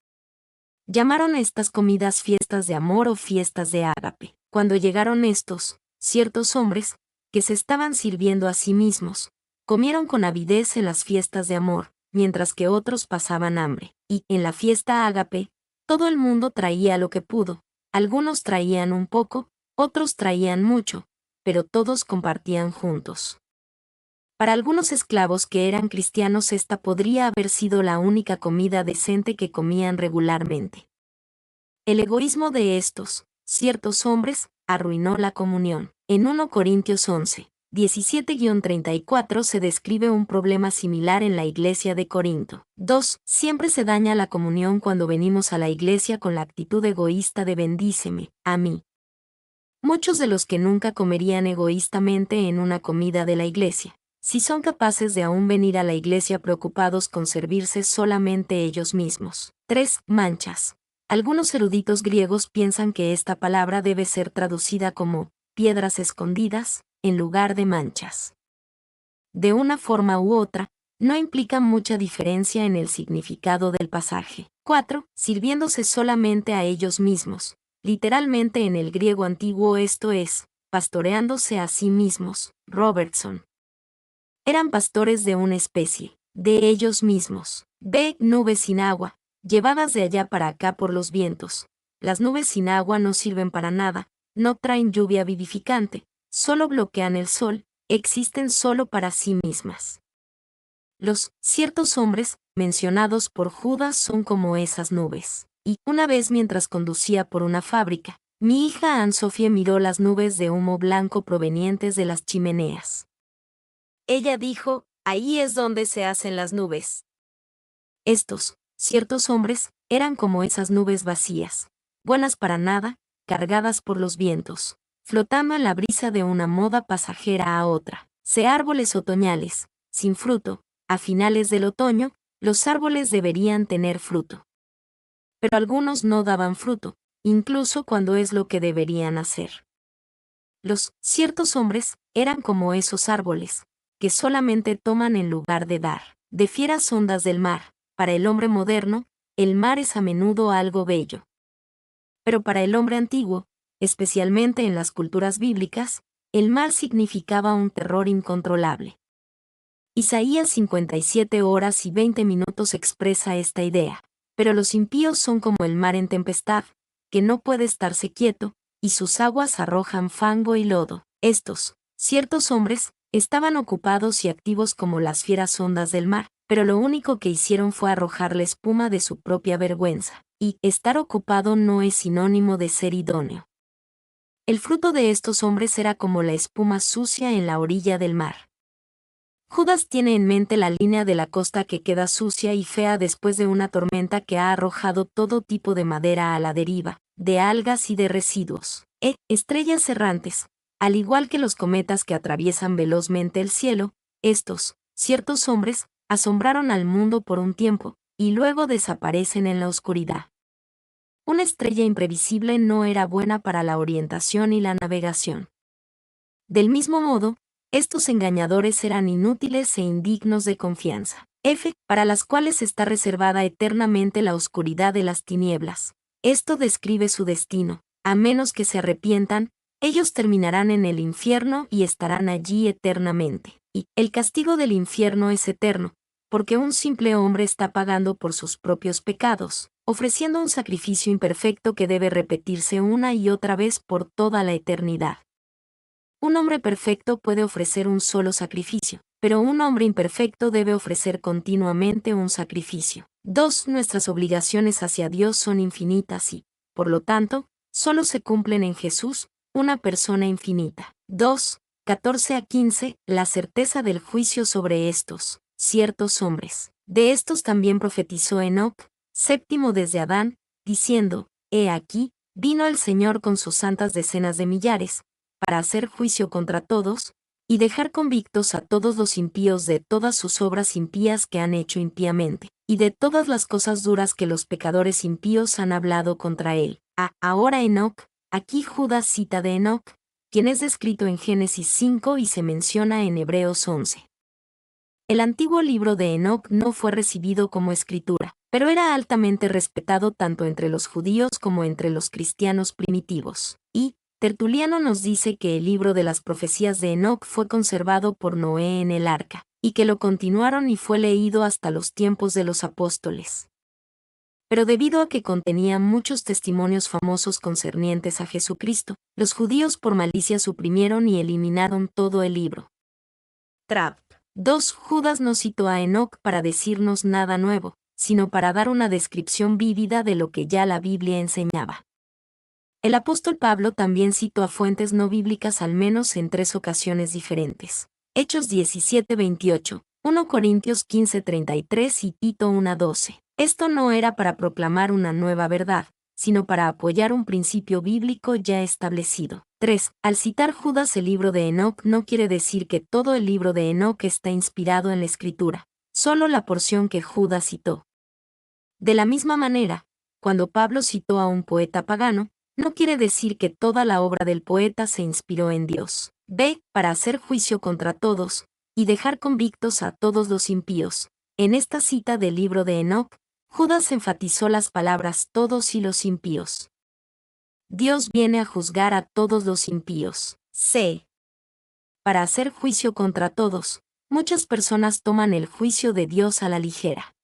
Llamaron a estas comidas fiestas de amor o fiestas de ágape. Cuando llegaron estos, ciertos hombres, que se estaban sirviendo a sí mismos, comieron con avidez en las fiestas de amor, mientras que otros pasaban hambre. Y, en la fiesta ágape, todo el mundo traía lo que pudo. Algunos traían un poco, otros traían mucho, pero todos compartían juntos. Para algunos esclavos que eran cristianos esta podría haber sido la única comida decente que comían regularmente. El egoísmo de estos ciertos hombres arruinó la comunión. En 1 Corintios 11, 17-34 se describe un problema similar en la iglesia de Corinto. 2. Siempre se daña la comunión cuando venimos a la iglesia con la actitud egoísta de bendíceme, a mí. Muchos de los que nunca comerían egoístamente en una comida de la iglesia, si son capaces de aún venir a la iglesia preocupados con servirse solamente ellos mismos. 3. Manchas. Algunos eruditos griegos piensan que esta palabra debe ser traducida como piedras escondidas, en lugar de manchas. De una forma u otra, no implica mucha diferencia en el significado del pasaje. 4. Sirviéndose solamente a ellos mismos. Literalmente en el griego antiguo esto es, pastoreándose a sí mismos. Robertson. Eran pastores de una especie, de ellos mismos. B. Nubes sin agua, llevadas de allá para acá por los vientos. Las nubes sin agua no sirven para nada, no traen lluvia vivificante, solo bloquean el sol, existen solo para sí mismas. Los ciertos hombres, mencionados por Judas, son como esas nubes. Y, una vez mientras conducía por una fábrica, mi hija Anne-Sophie miró las nubes de humo blanco provenientes de las chimeneas. Ella dijo, ahí es donde se hacen las nubes. Estos, ciertos hombres, eran como esas nubes vacías, buenas para nada, cargadas por los vientos, flotando en la brisa de una moda pasajera a otra. Árboles otoñales, sin fruto. A finales del otoño, los árboles deberían tener fruto. Pero algunos no daban fruto, incluso cuando es lo que deberían hacer. Los ciertos hombres eran como esos árboles, que solamente toman en lugar de dar. De fieras ondas del mar, para el hombre moderno, el mar es a menudo algo bello. Pero para el hombre antiguo, especialmente en las culturas bíblicas, el mar significaba un terror incontrolable. Isaías 57 horas y 20 minutos expresa esta idea. Pero los impíos son como el mar en tempestad, que no puede estarse quieto, y sus aguas arrojan fango y lodo. Estos, ciertos hombres, estaban ocupados y activos como las fieras ondas del mar, pero lo único que hicieron fue arrojar la espuma de su propia vergüenza. Y estar ocupado no es sinónimo de ser idóneo. El fruto de estos hombres era como la espuma sucia en la orilla del mar. Judas tiene en mente la línea de la costa que queda sucia y fea después de una tormenta que ha arrojado todo tipo de madera a la deriva, de algas y de residuos. Estrellas errantes. Al igual que los cometas que atraviesan velozmente el cielo, estos, ciertos hombres, asombraron al mundo por un tiempo, y luego desaparecen en la oscuridad. Una estrella imprevisible no era buena para la orientación y la navegación. Del mismo modo, estos engañadores eran inútiles e indignos de confianza. Para las cuales está reservada eternamente la oscuridad de las tinieblas. Esto describe su destino. A menos que se arrepientan, ellos terminarán en el infierno y estarán allí eternamente. Y el castigo del infierno es eterno, porque un simple hombre está pagando por sus propios pecados, ofreciendo un sacrificio imperfecto que debe repetirse una y otra vez por toda la eternidad. Un hombre perfecto puede ofrecer un solo sacrificio, pero un hombre imperfecto debe ofrecer continuamente un sacrificio. 2. Nuestras obligaciones hacia Dios son infinitas y, por lo tanto, solo se cumplen en Jesús, una persona infinita. 2. 14 a 15. La certeza del juicio sobre estos, ciertos hombres. De estos también profetizó Enoc, séptimo desde Adán, diciendo, He aquí, vino el Señor con sus santas decenas de millares, para hacer juicio contra todos, y dejar convictos a todos los impíos de todas sus obras impías que han hecho impíamente, y de todas las cosas duras que los pecadores impíos han hablado contra él. Ahora Enoc, aquí Judas cita de Enoc, quien es descrito en Génesis 5 y se menciona en Hebreos 11. El antiguo libro de Enoc no fue recibido como escritura, pero era altamente respetado tanto entre los judíos como entre los cristianos primitivos. Y Tertuliano nos dice que el libro de las profecías de Enoc fue conservado por Noé en el arca, y que lo continuaron y fue leído hasta los tiempos de los apóstoles. Pero debido a que contenía muchos testimonios famosos concernientes a Jesucristo, los judíos por malicia suprimieron y eliminaron todo el libro. Trap. 2. Judas no citó a Enoc para decirnos nada nuevo, sino para dar una descripción vívida de lo que ya la Biblia enseñaba. El apóstol Pablo también citó a fuentes no bíblicas al menos en 3 ocasiones diferentes. Hechos 17:28, 1 Corintios 15:33 y Tito 1:12. Esto no era para proclamar una nueva verdad, sino para apoyar un principio bíblico ya establecido. 3. Al citar Judas el libro de Enoc no quiere decir que todo el libro de Enoc está inspirado en la Escritura, solo la porción que Judas citó. De la misma manera, cuando Pablo citó a un poeta pagano, no quiere decir que toda la obra del poeta se inspiró en Dios. B. Para hacer juicio contra todos, y dejar convictos a todos los impíos. En esta cita del libro de Enoc, Judas enfatizó las palabras todos y los impíos. Dios viene a juzgar a todos los impíos. C. Para hacer juicio contra todos, muchas personas toman el juicio de Dios a la ligera.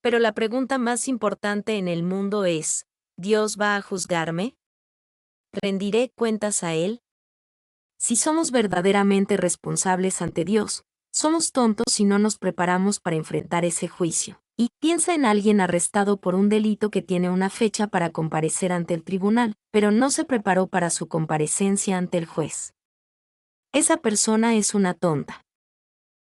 Pero la pregunta más importante en el mundo es, ¿Dios va a juzgarme? ¿Rendiré cuentas a Él? Si somos verdaderamente responsables ante Dios, somos tontos si no nos preparamos para enfrentar ese juicio. Y piensa en alguien arrestado por un delito que tiene una fecha para comparecer ante el tribunal, pero no se preparó para su comparecencia ante el juez. Esa persona es una tonta.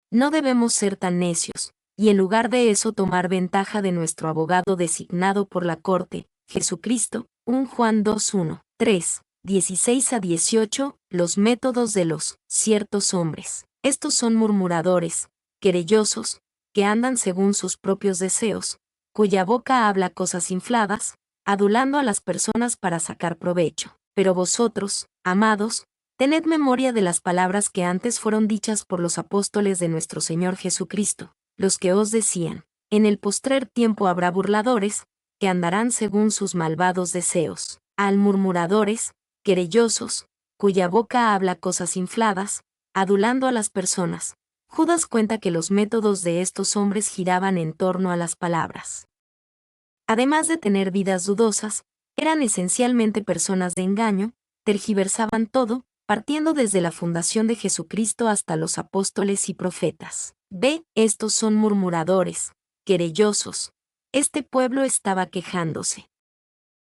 No debemos ser tan necios, y en lugar de eso tomar ventaja de nuestro abogado designado por la corte, Jesucristo, 1 Juan 2:1, 3, 16 a 18, los métodos de los ciertos hombres. Estos son murmuradores, querellosos, que andan según sus propios deseos, cuya boca habla cosas infladas, adulando a las personas para sacar provecho. Pero vosotros, amados, tened memoria de las palabras que antes fueron dichas por los apóstoles de nuestro Señor Jesucristo, los que os decían, en el postrer tiempo habrá burladores, que andarán según sus malvados deseos, al murmuradores, querellosos, cuya boca habla cosas infladas, adulando a las personas. Judas cuenta que los métodos de estos hombres giraban en torno a las palabras. Además de tener vidas dudosas, eran esencialmente personas de engaño, tergiversaban todo, partiendo desde la fundación de Jesucristo hasta los apóstoles y profetas. B. Estos son murmuradores, querellosos. Este pueblo estaba quejándose.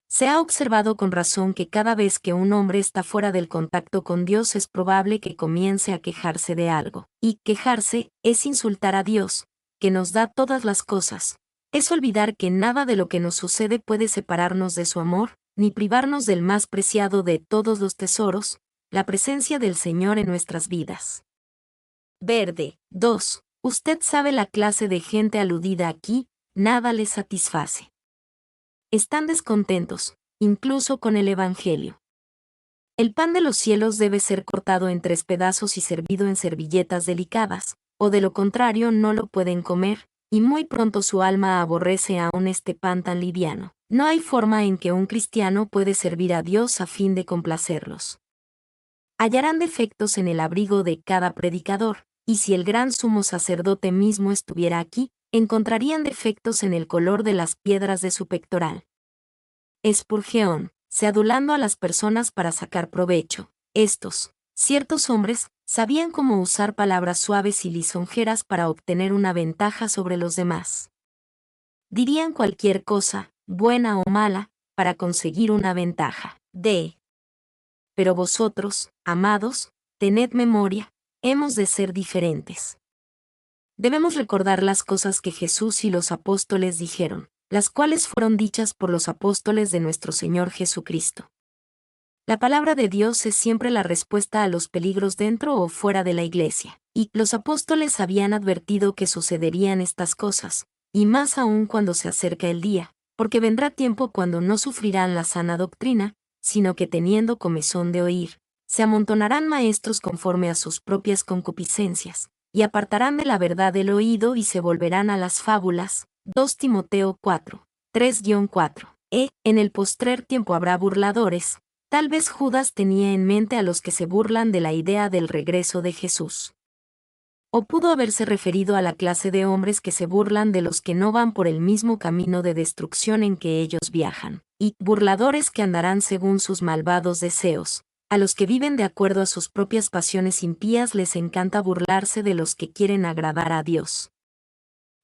Se ha observado con razón que cada vez que un hombre está fuera del contacto con Dios es probable que comience a quejarse de algo. Y quejarse es insultar a Dios, que nos da todas las cosas. Es olvidar que nada de lo que nos sucede puede separarnos de su amor, ni privarnos del más preciado de todos los tesoros, la presencia del Señor en nuestras vidas. Verde. 2. Usted sabe la clase de gente aludida aquí, nada les satisface. Están descontentos, incluso con el Evangelio. El pan de los cielos debe ser cortado en 3 pedazos y servido en servilletas delicadas, o de lo contrario no lo pueden comer, y muy pronto su alma aborrece aún este pan tan liviano. No hay forma en que un cristiano puede servir a Dios a fin de complacerlos. Hallarán defectos en el abrigo de cada predicador, y si el gran sumo sacerdote mismo estuviera aquí, encontrarían defectos en el color de las piedras de su pectoral. Spurgeon, se adulando a las personas para sacar provecho. Estos, ciertos hombres, sabían cómo usar palabras suaves y lisonjeras para obtener una ventaja sobre los demás. Dirían cualquier cosa, buena o mala, para conseguir una ventaja. D. Pero vosotros, amados, tened memoria, hemos de ser diferentes. Debemos recordar las cosas que Jesús y los apóstoles dijeron, las cuales fueron dichas por los apóstoles de nuestro Señor Jesucristo. La palabra de Dios es siempre la respuesta a los peligros dentro o fuera de la iglesia, y los apóstoles habían advertido que sucederían estas cosas, y más aún cuando se acerca el día, porque vendrá tiempo cuando no sufrirán la sana doctrina, sino que teniendo comezón de oír, se amontonarán maestros conforme a sus propias concupiscencias, y apartarán de la verdad el oído y se volverán a las fábulas. 2 Timoteo 4, 3-4. En el postrer tiempo habrá burladores. Tal vez Judas tenía en mente a los que se burlan de la idea del regreso de Jesús. O pudo haberse referido a la clase de hombres que se burlan de los que no van por el mismo camino de destrucción en que ellos viajan, y burladores que andarán según sus malvados deseos. A los que viven de acuerdo a sus propias pasiones impías les encanta burlarse de los que quieren agradar a Dios.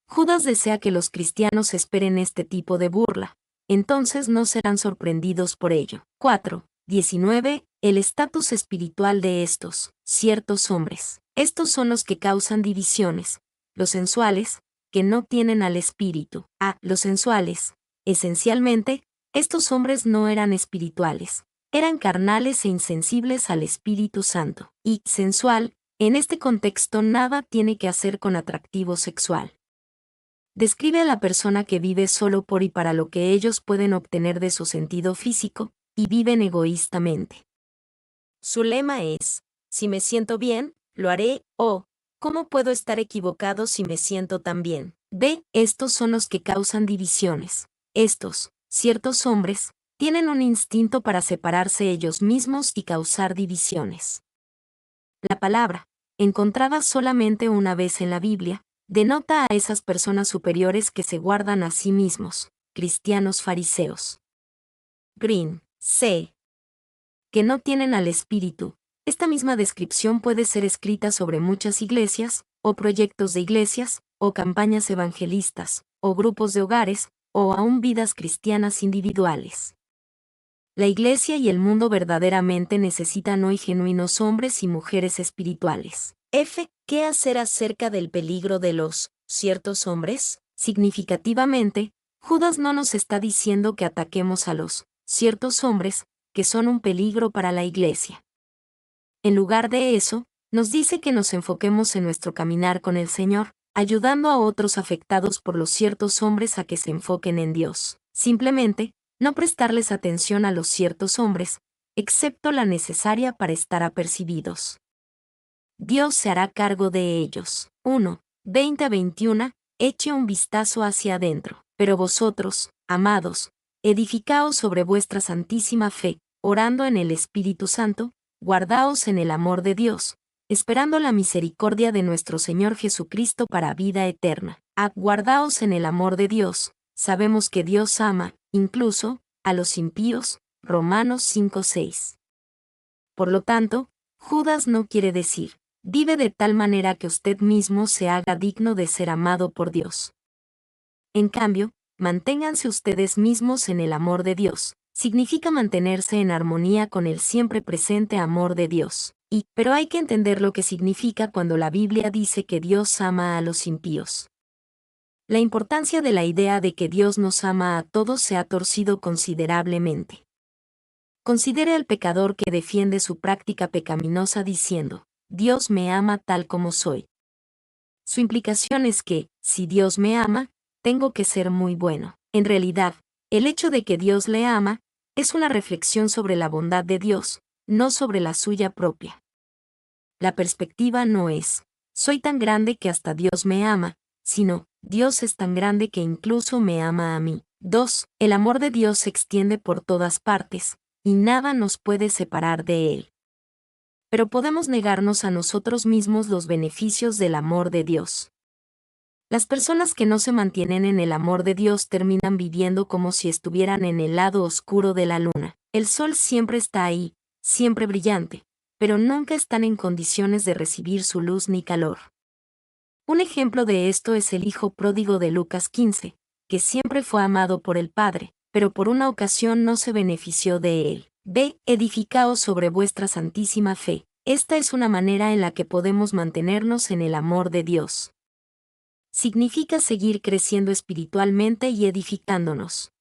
Judas desea que los cristianos esperen este tipo de burla, entonces no serán sorprendidos por ello. 4. 19. El estatus espiritual de estos, ciertos hombres. Estos son los que causan divisiones, los sensuales, que no tienen al espíritu. Los sensuales. Esencialmente, estos hombres no eran espirituales, eran carnales e insensibles al Espíritu Santo. Y sensual, en este contexto nada tiene que hacer con atractivo sexual. Describe a la persona que vive solo por y para lo que ellos pueden obtener de su sentido físico, y viven egoístamente. Su lema es, si me siento bien, lo haré, o, ¿Cómo puedo estar equivocado si me siento tan bien? B. Estos son los que causan divisiones. Estos, ciertos hombres, tienen un instinto para separarse ellos mismos y causar divisiones. La palabra, encontrada solamente una vez en la Biblia, denota a esas personas superiores que se guardan a sí mismos, cristianos fariseos. Green, C. Que no tienen al Espíritu. Esta misma descripción puede ser escrita sobre muchas iglesias, o proyectos de iglesias, o campañas evangelistas, o grupos de hogares, o aún vidas cristianas individuales. La iglesia y el mundo verdaderamente necesitan hoy genuinos hombres y mujeres espirituales. F. ¿Qué hacer acerca del peligro de los ciertos hombres? Significativamente, Judas no nos está diciendo que ataquemos a los ciertos hombres, que son un peligro para la iglesia. En lugar de eso, nos dice que nos enfoquemos en nuestro caminar con el Señor, ayudando a otros afectados por los ciertos hombres a que se enfoquen en Dios. Simplemente, no prestarles atención a los ciertos hombres, excepto la necesaria para estar apercibidos. Dios se hará cargo de ellos. 1. 20-21, eche un vistazo hacia adentro. Pero vosotros, amados, edificaos sobre vuestra santísima fe, orando en el Espíritu Santo, guardaos en el amor de Dios, esperando la misericordia de nuestro Señor Jesucristo para vida eterna. Guardaos en el amor de Dios, sabemos que Dios ama, incluso, a los impíos. Romanos 5:6. Por lo tanto, Judas no quiere decir, vive de tal manera que usted mismo se haga digno de ser amado por Dios. En cambio, manténganse ustedes mismos en el amor de Dios. Significa mantenerse en armonía con el siempre presente amor de Dios. Pero hay que entender lo que significa cuando la Biblia dice que Dios ama a los impíos. La importancia de la idea de que Dios nos ama a todos se ha torcido considerablemente. Considere al pecador que defiende su práctica pecaminosa diciendo, Dios me ama tal como soy. Su implicación es que, si Dios me ama, tengo que ser muy bueno. En realidad, el hecho de que Dios le ama, es una reflexión sobre la bondad de Dios, no sobre la suya propia. La perspectiva no es, soy tan grande que hasta Dios me ama, sino, Dios es tan grande que incluso me ama a mí. 2. El amor de Dios se extiende por todas partes, y nada nos puede separar de él. Pero podemos negarnos a nosotros mismos los beneficios del amor de Dios. Las personas que no se mantienen en el amor de Dios terminan viviendo como si estuvieran en el lado oscuro de la luna. El sol siempre está ahí, siempre brillante, pero nunca están en condiciones de recibir su luz ni calor. Un ejemplo de esto es el hijo pródigo de Lucas 15, que siempre fue amado por el Padre, pero por una ocasión no se benefició de él. B. Edificaos sobre vuestra santísima fe. Esta es una manera en la que podemos mantenernos en el amor de Dios. Significa seguir creciendo espiritualmente y edificándonos.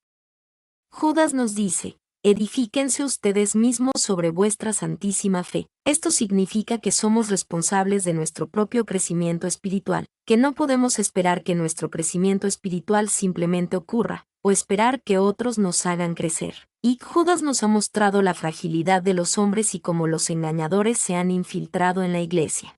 Judas nos dice, edifíquense ustedes mismos sobre vuestra santísima fe. Esto significa que somos responsables de nuestro propio crecimiento espiritual, que no podemos esperar que nuestro crecimiento espiritual simplemente ocurra, o esperar que otros nos hagan crecer. Y Judas nos ha mostrado la fragilidad de los hombres y cómo los engañadores se han infiltrado en la iglesia.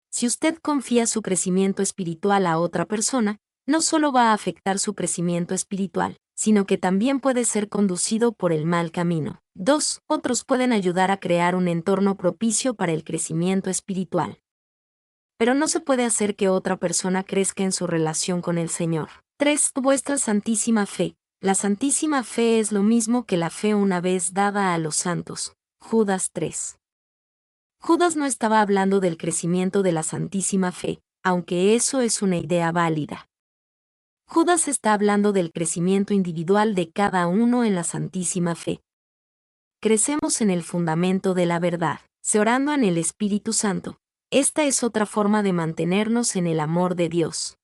Si usted confía su crecimiento espiritual a otra persona, no solo va a afectar su crecimiento espiritual, sino que también puede ser conducido por el mal camino. 2. Otros pueden ayudar a crear un entorno propicio para el crecimiento espiritual. Pero no se puede hacer que otra persona crezca en su relación con el Señor. 3. Vuestra santísima fe. La santísima fe es lo mismo que la fe una vez dada a los santos. Judas 3. Judas no estaba hablando del crecimiento de la santísima fe, aunque eso es una idea válida. Judas está hablando del crecimiento individual de cada uno en la santísima fe. Crecemos en el fundamento de la verdad, orando en el Espíritu Santo. Esta es otra forma de mantenernos en el amor de Dios.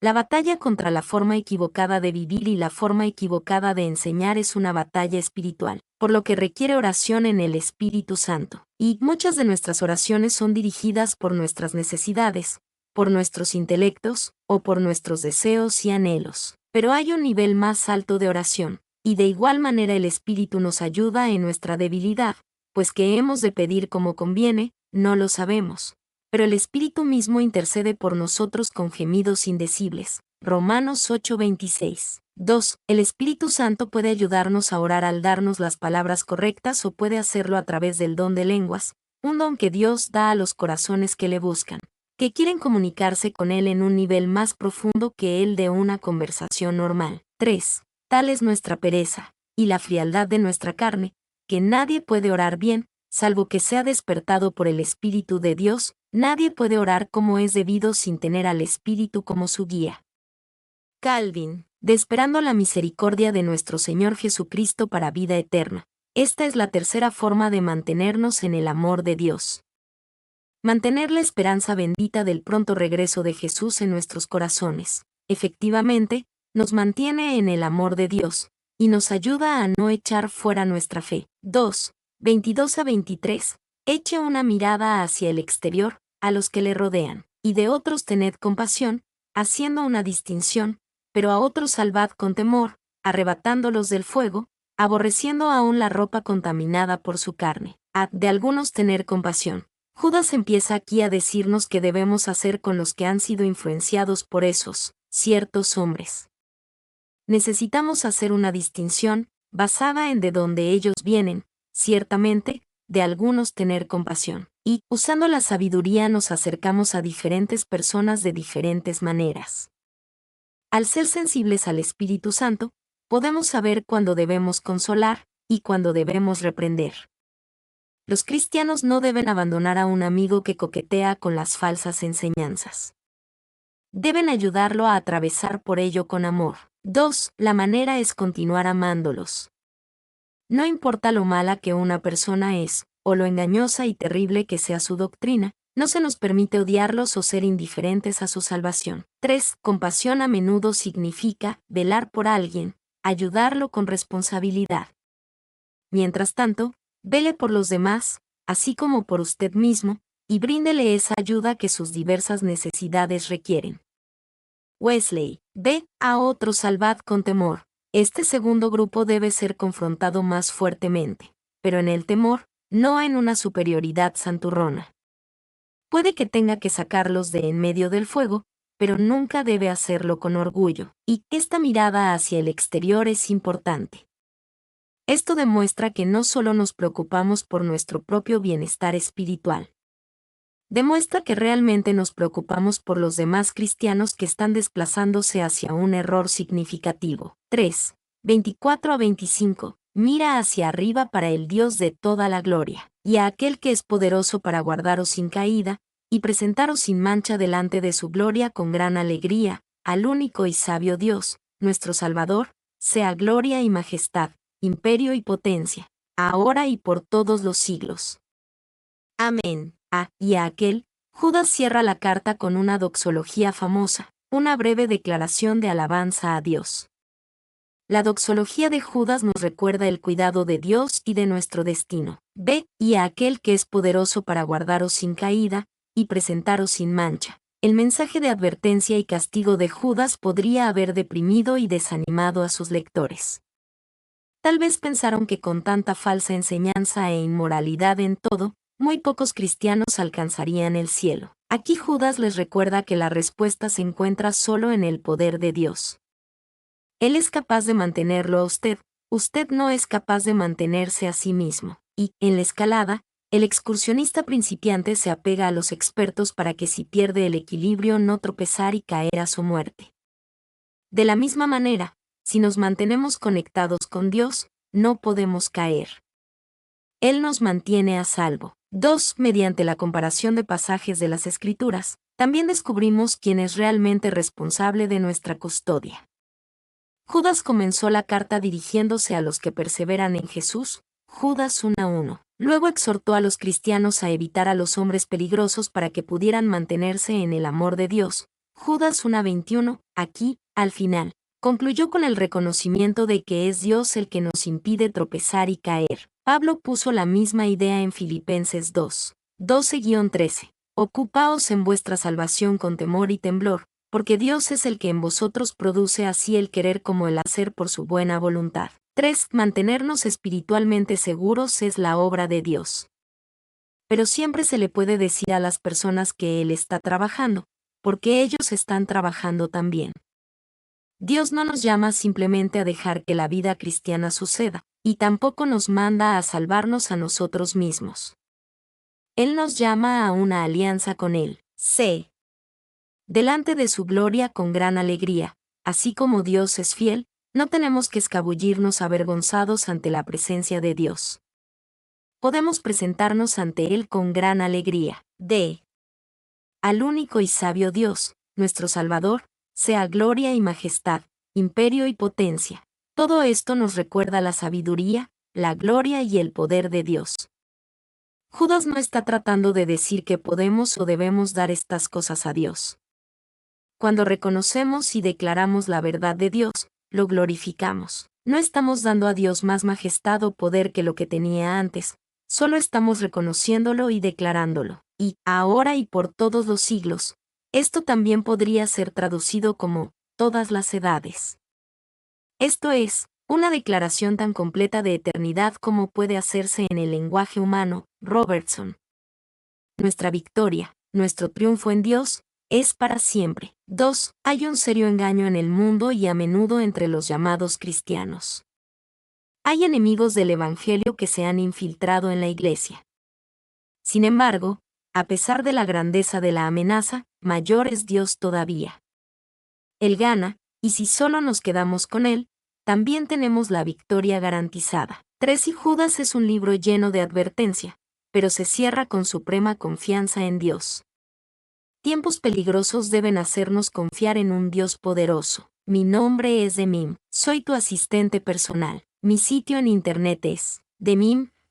La batalla contra la forma equivocada de vivir y la forma equivocada de enseñar es una batalla espiritual, por lo que requiere oración en el Espíritu Santo. Y muchas de nuestras oraciones son dirigidas por nuestras necesidades, por nuestros intelectos, o por nuestros deseos y anhelos. Pero hay un nivel más alto de oración, y de igual manera el Espíritu nos ayuda en nuestra debilidad, pues que hemos de pedir como conviene, no lo sabemos. pero el Espíritu mismo intercede por nosotros con gemidos indecibles. Romanos 8:26. 2. El Espíritu Santo puede ayudarnos a orar al darnos las palabras correctas o puede hacerlo a través del don de lenguas, un don que Dios da a los corazones que le buscan, que quieren comunicarse con Él en un nivel más profundo que el de una conversación normal. 3. Tal es nuestra pereza, y la frialdad de nuestra carne, que nadie puede orar bien, salvo que sea despertado por el Espíritu de Dios. Nadie puede orar como es debido sin tener al Espíritu como su guía. Calvin, de esperando la misericordia de nuestro Señor Jesucristo para vida eterna. Esta es la tercera forma de mantenernos en el amor de Dios. Mantener la esperanza bendita del pronto regreso de Jesús en nuestros corazones, efectivamente, nos mantiene en el amor de Dios, y nos ayuda a no echar fuera nuestra fe. 2. 22-23. Eche una mirada hacia el exterior, a los que le rodean, y de otros tened compasión, haciendo una distinción, pero a otros salvad con temor, arrebatándolos del fuego, aborreciendo aún la ropa contaminada por su carne. De algunos tener compasión. Judas empieza aquí a decirnos qué debemos hacer con los que han sido influenciados por esos ciertos hombres. Necesitamos hacer una distinción, basada en de dónde ellos vienen, ciertamente, de algunos tener compasión. Y, usando la sabiduría, nos acercamos a diferentes personas de diferentes maneras. Al ser sensibles al Espíritu Santo, podemos saber cuándo debemos consolar y cuándo debemos reprender. Los cristianos no deben abandonar a un amigo que coquetea con las falsas enseñanzas. Deben ayudarlo a atravesar por ello con amor. 2. La manera es continuar amándolos. No importa lo mala que una persona es, o lo engañosa y terrible que sea su doctrina, no se nos permite odiarlos o ser indiferentes a su salvación. 3. Compasión a menudo significa velar por alguien, ayudarlo con responsabilidad. Mientras tanto, vele por los demás, así como por usted mismo, y bríndele esa ayuda que sus diversas necesidades requieren. Wesley, ve a otros salvad con temor. Este segundo grupo debe ser confrontado más fuertemente, pero en el temor, no en una superioridad santurrona. Puede que tenga que sacarlos de en medio del fuego, pero nunca debe hacerlo con orgullo, y esta mirada hacia el exterior es importante. Esto demuestra que no solo nos preocupamos por nuestro propio bienestar espiritual. Demuestra que realmente nos preocupamos por los demás cristianos que están desplazándose hacia un error significativo. 3. 24-25. Mira hacia arriba para el Dios de toda la gloria, y a aquel que es poderoso para guardaros sin caída, y presentaros sin mancha delante de su gloria con gran alegría, al único y sabio Dios, nuestro Salvador, sea gloria y majestad, imperio y potencia, ahora y por todos los siglos. Amén. Y a aquel, Judas cierra la carta con una doxología famosa, una breve declaración de alabanza a Dios. La doxología de Judas nos recuerda el cuidado de Dios y de nuestro destino. Ve, y a aquel que es poderoso para guardaros sin caída, y presentaros sin mancha. El mensaje de advertencia y castigo de Judas podría haber deprimido y desanimado a sus lectores. Tal vez pensaron que con tanta falsa enseñanza e inmoralidad en todo, muy pocos cristianos alcanzarían el cielo. Aquí Judas les recuerda que la respuesta se encuentra solo en el poder de Dios. Él es capaz de mantenerlo a usted no es capaz de mantenerse a sí mismo. Y, en la escalada, el excursionista principiante se apega a los expertos para que si pierde el equilibrio no tropezar y caer a su muerte. De la misma manera, si nos mantenemos conectados con Dios, no podemos caer. Él nos mantiene a salvo. 2. Mediante la comparación de pasajes de las Escrituras, también descubrimos quién es realmente responsable de nuestra custodia. Judas comenzó la carta dirigiéndose a los que perseveran en Jesús, Judas 1:1. Luego exhortó a los cristianos a evitar a los hombres peligrosos para que pudieran mantenerse en el amor de Dios, Judas 1:21. Aquí, al final, concluyó con el reconocimiento de que es Dios el que nos impide tropezar y caer. Pablo puso la misma idea en Filipenses 2, 12-13. Ocupaos en vuestra salvación con temor y temblor, porque Dios es el que en vosotros produce así el querer como el hacer por su buena voluntad. 3. Mantenernos espiritualmente seguros es la obra de Dios. pero siempre se le puede decir a las personas que Él está trabajando, porque ellos están trabajando también. Dios no nos llama simplemente a dejar que la vida cristiana suceda, y tampoco nos manda a salvarnos a nosotros mismos. Él nos llama a una alianza con Él. C. Delante de su gloria con gran alegría, así como Dios es fiel, no tenemos que escabullirnos avergonzados ante la presencia de Dios. Podemos presentarnos ante Él con gran alegría. D. Al único y sabio Dios, nuestro Salvador, sea gloria y majestad, imperio y potencia. Todo esto nos recuerda la sabiduría, la gloria y el poder de Dios. Judas no está tratando de decir que podemos o debemos dar estas cosas a Dios. Cuando reconocemos y declaramos la verdad de Dios, lo glorificamos. No estamos dando a Dios más majestad o poder que lo que tenía antes, solo estamos reconociéndolo y declarándolo. Y, ahora y por todos los siglos, esto también podría ser traducido como, todas las edades. Esto es, una declaración tan completa de eternidad como puede hacerse en el lenguaje humano. Robertson. Nuestra victoria, nuestro triunfo en Dios, es para siempre. 2. Hay un serio engaño en el mundo y a menudo entre los llamados cristianos. Hay enemigos del Evangelio que se han infiltrado en la Iglesia. Sin embargo, a pesar de la grandeza de la amenaza, mayor es Dios todavía. Él gana, y si solo nos quedamos con Él, también tenemos la victoria garantizada. 3. Y Judas es un libro lleno de advertencia, pero se cierra con suprema confianza en Dios. Tiempos peligrosos deben hacernos confiar en un Dios poderoso. Mi nombre es Demim, soy tu asistente personal. Mi sitio en internet es demim.es.tl.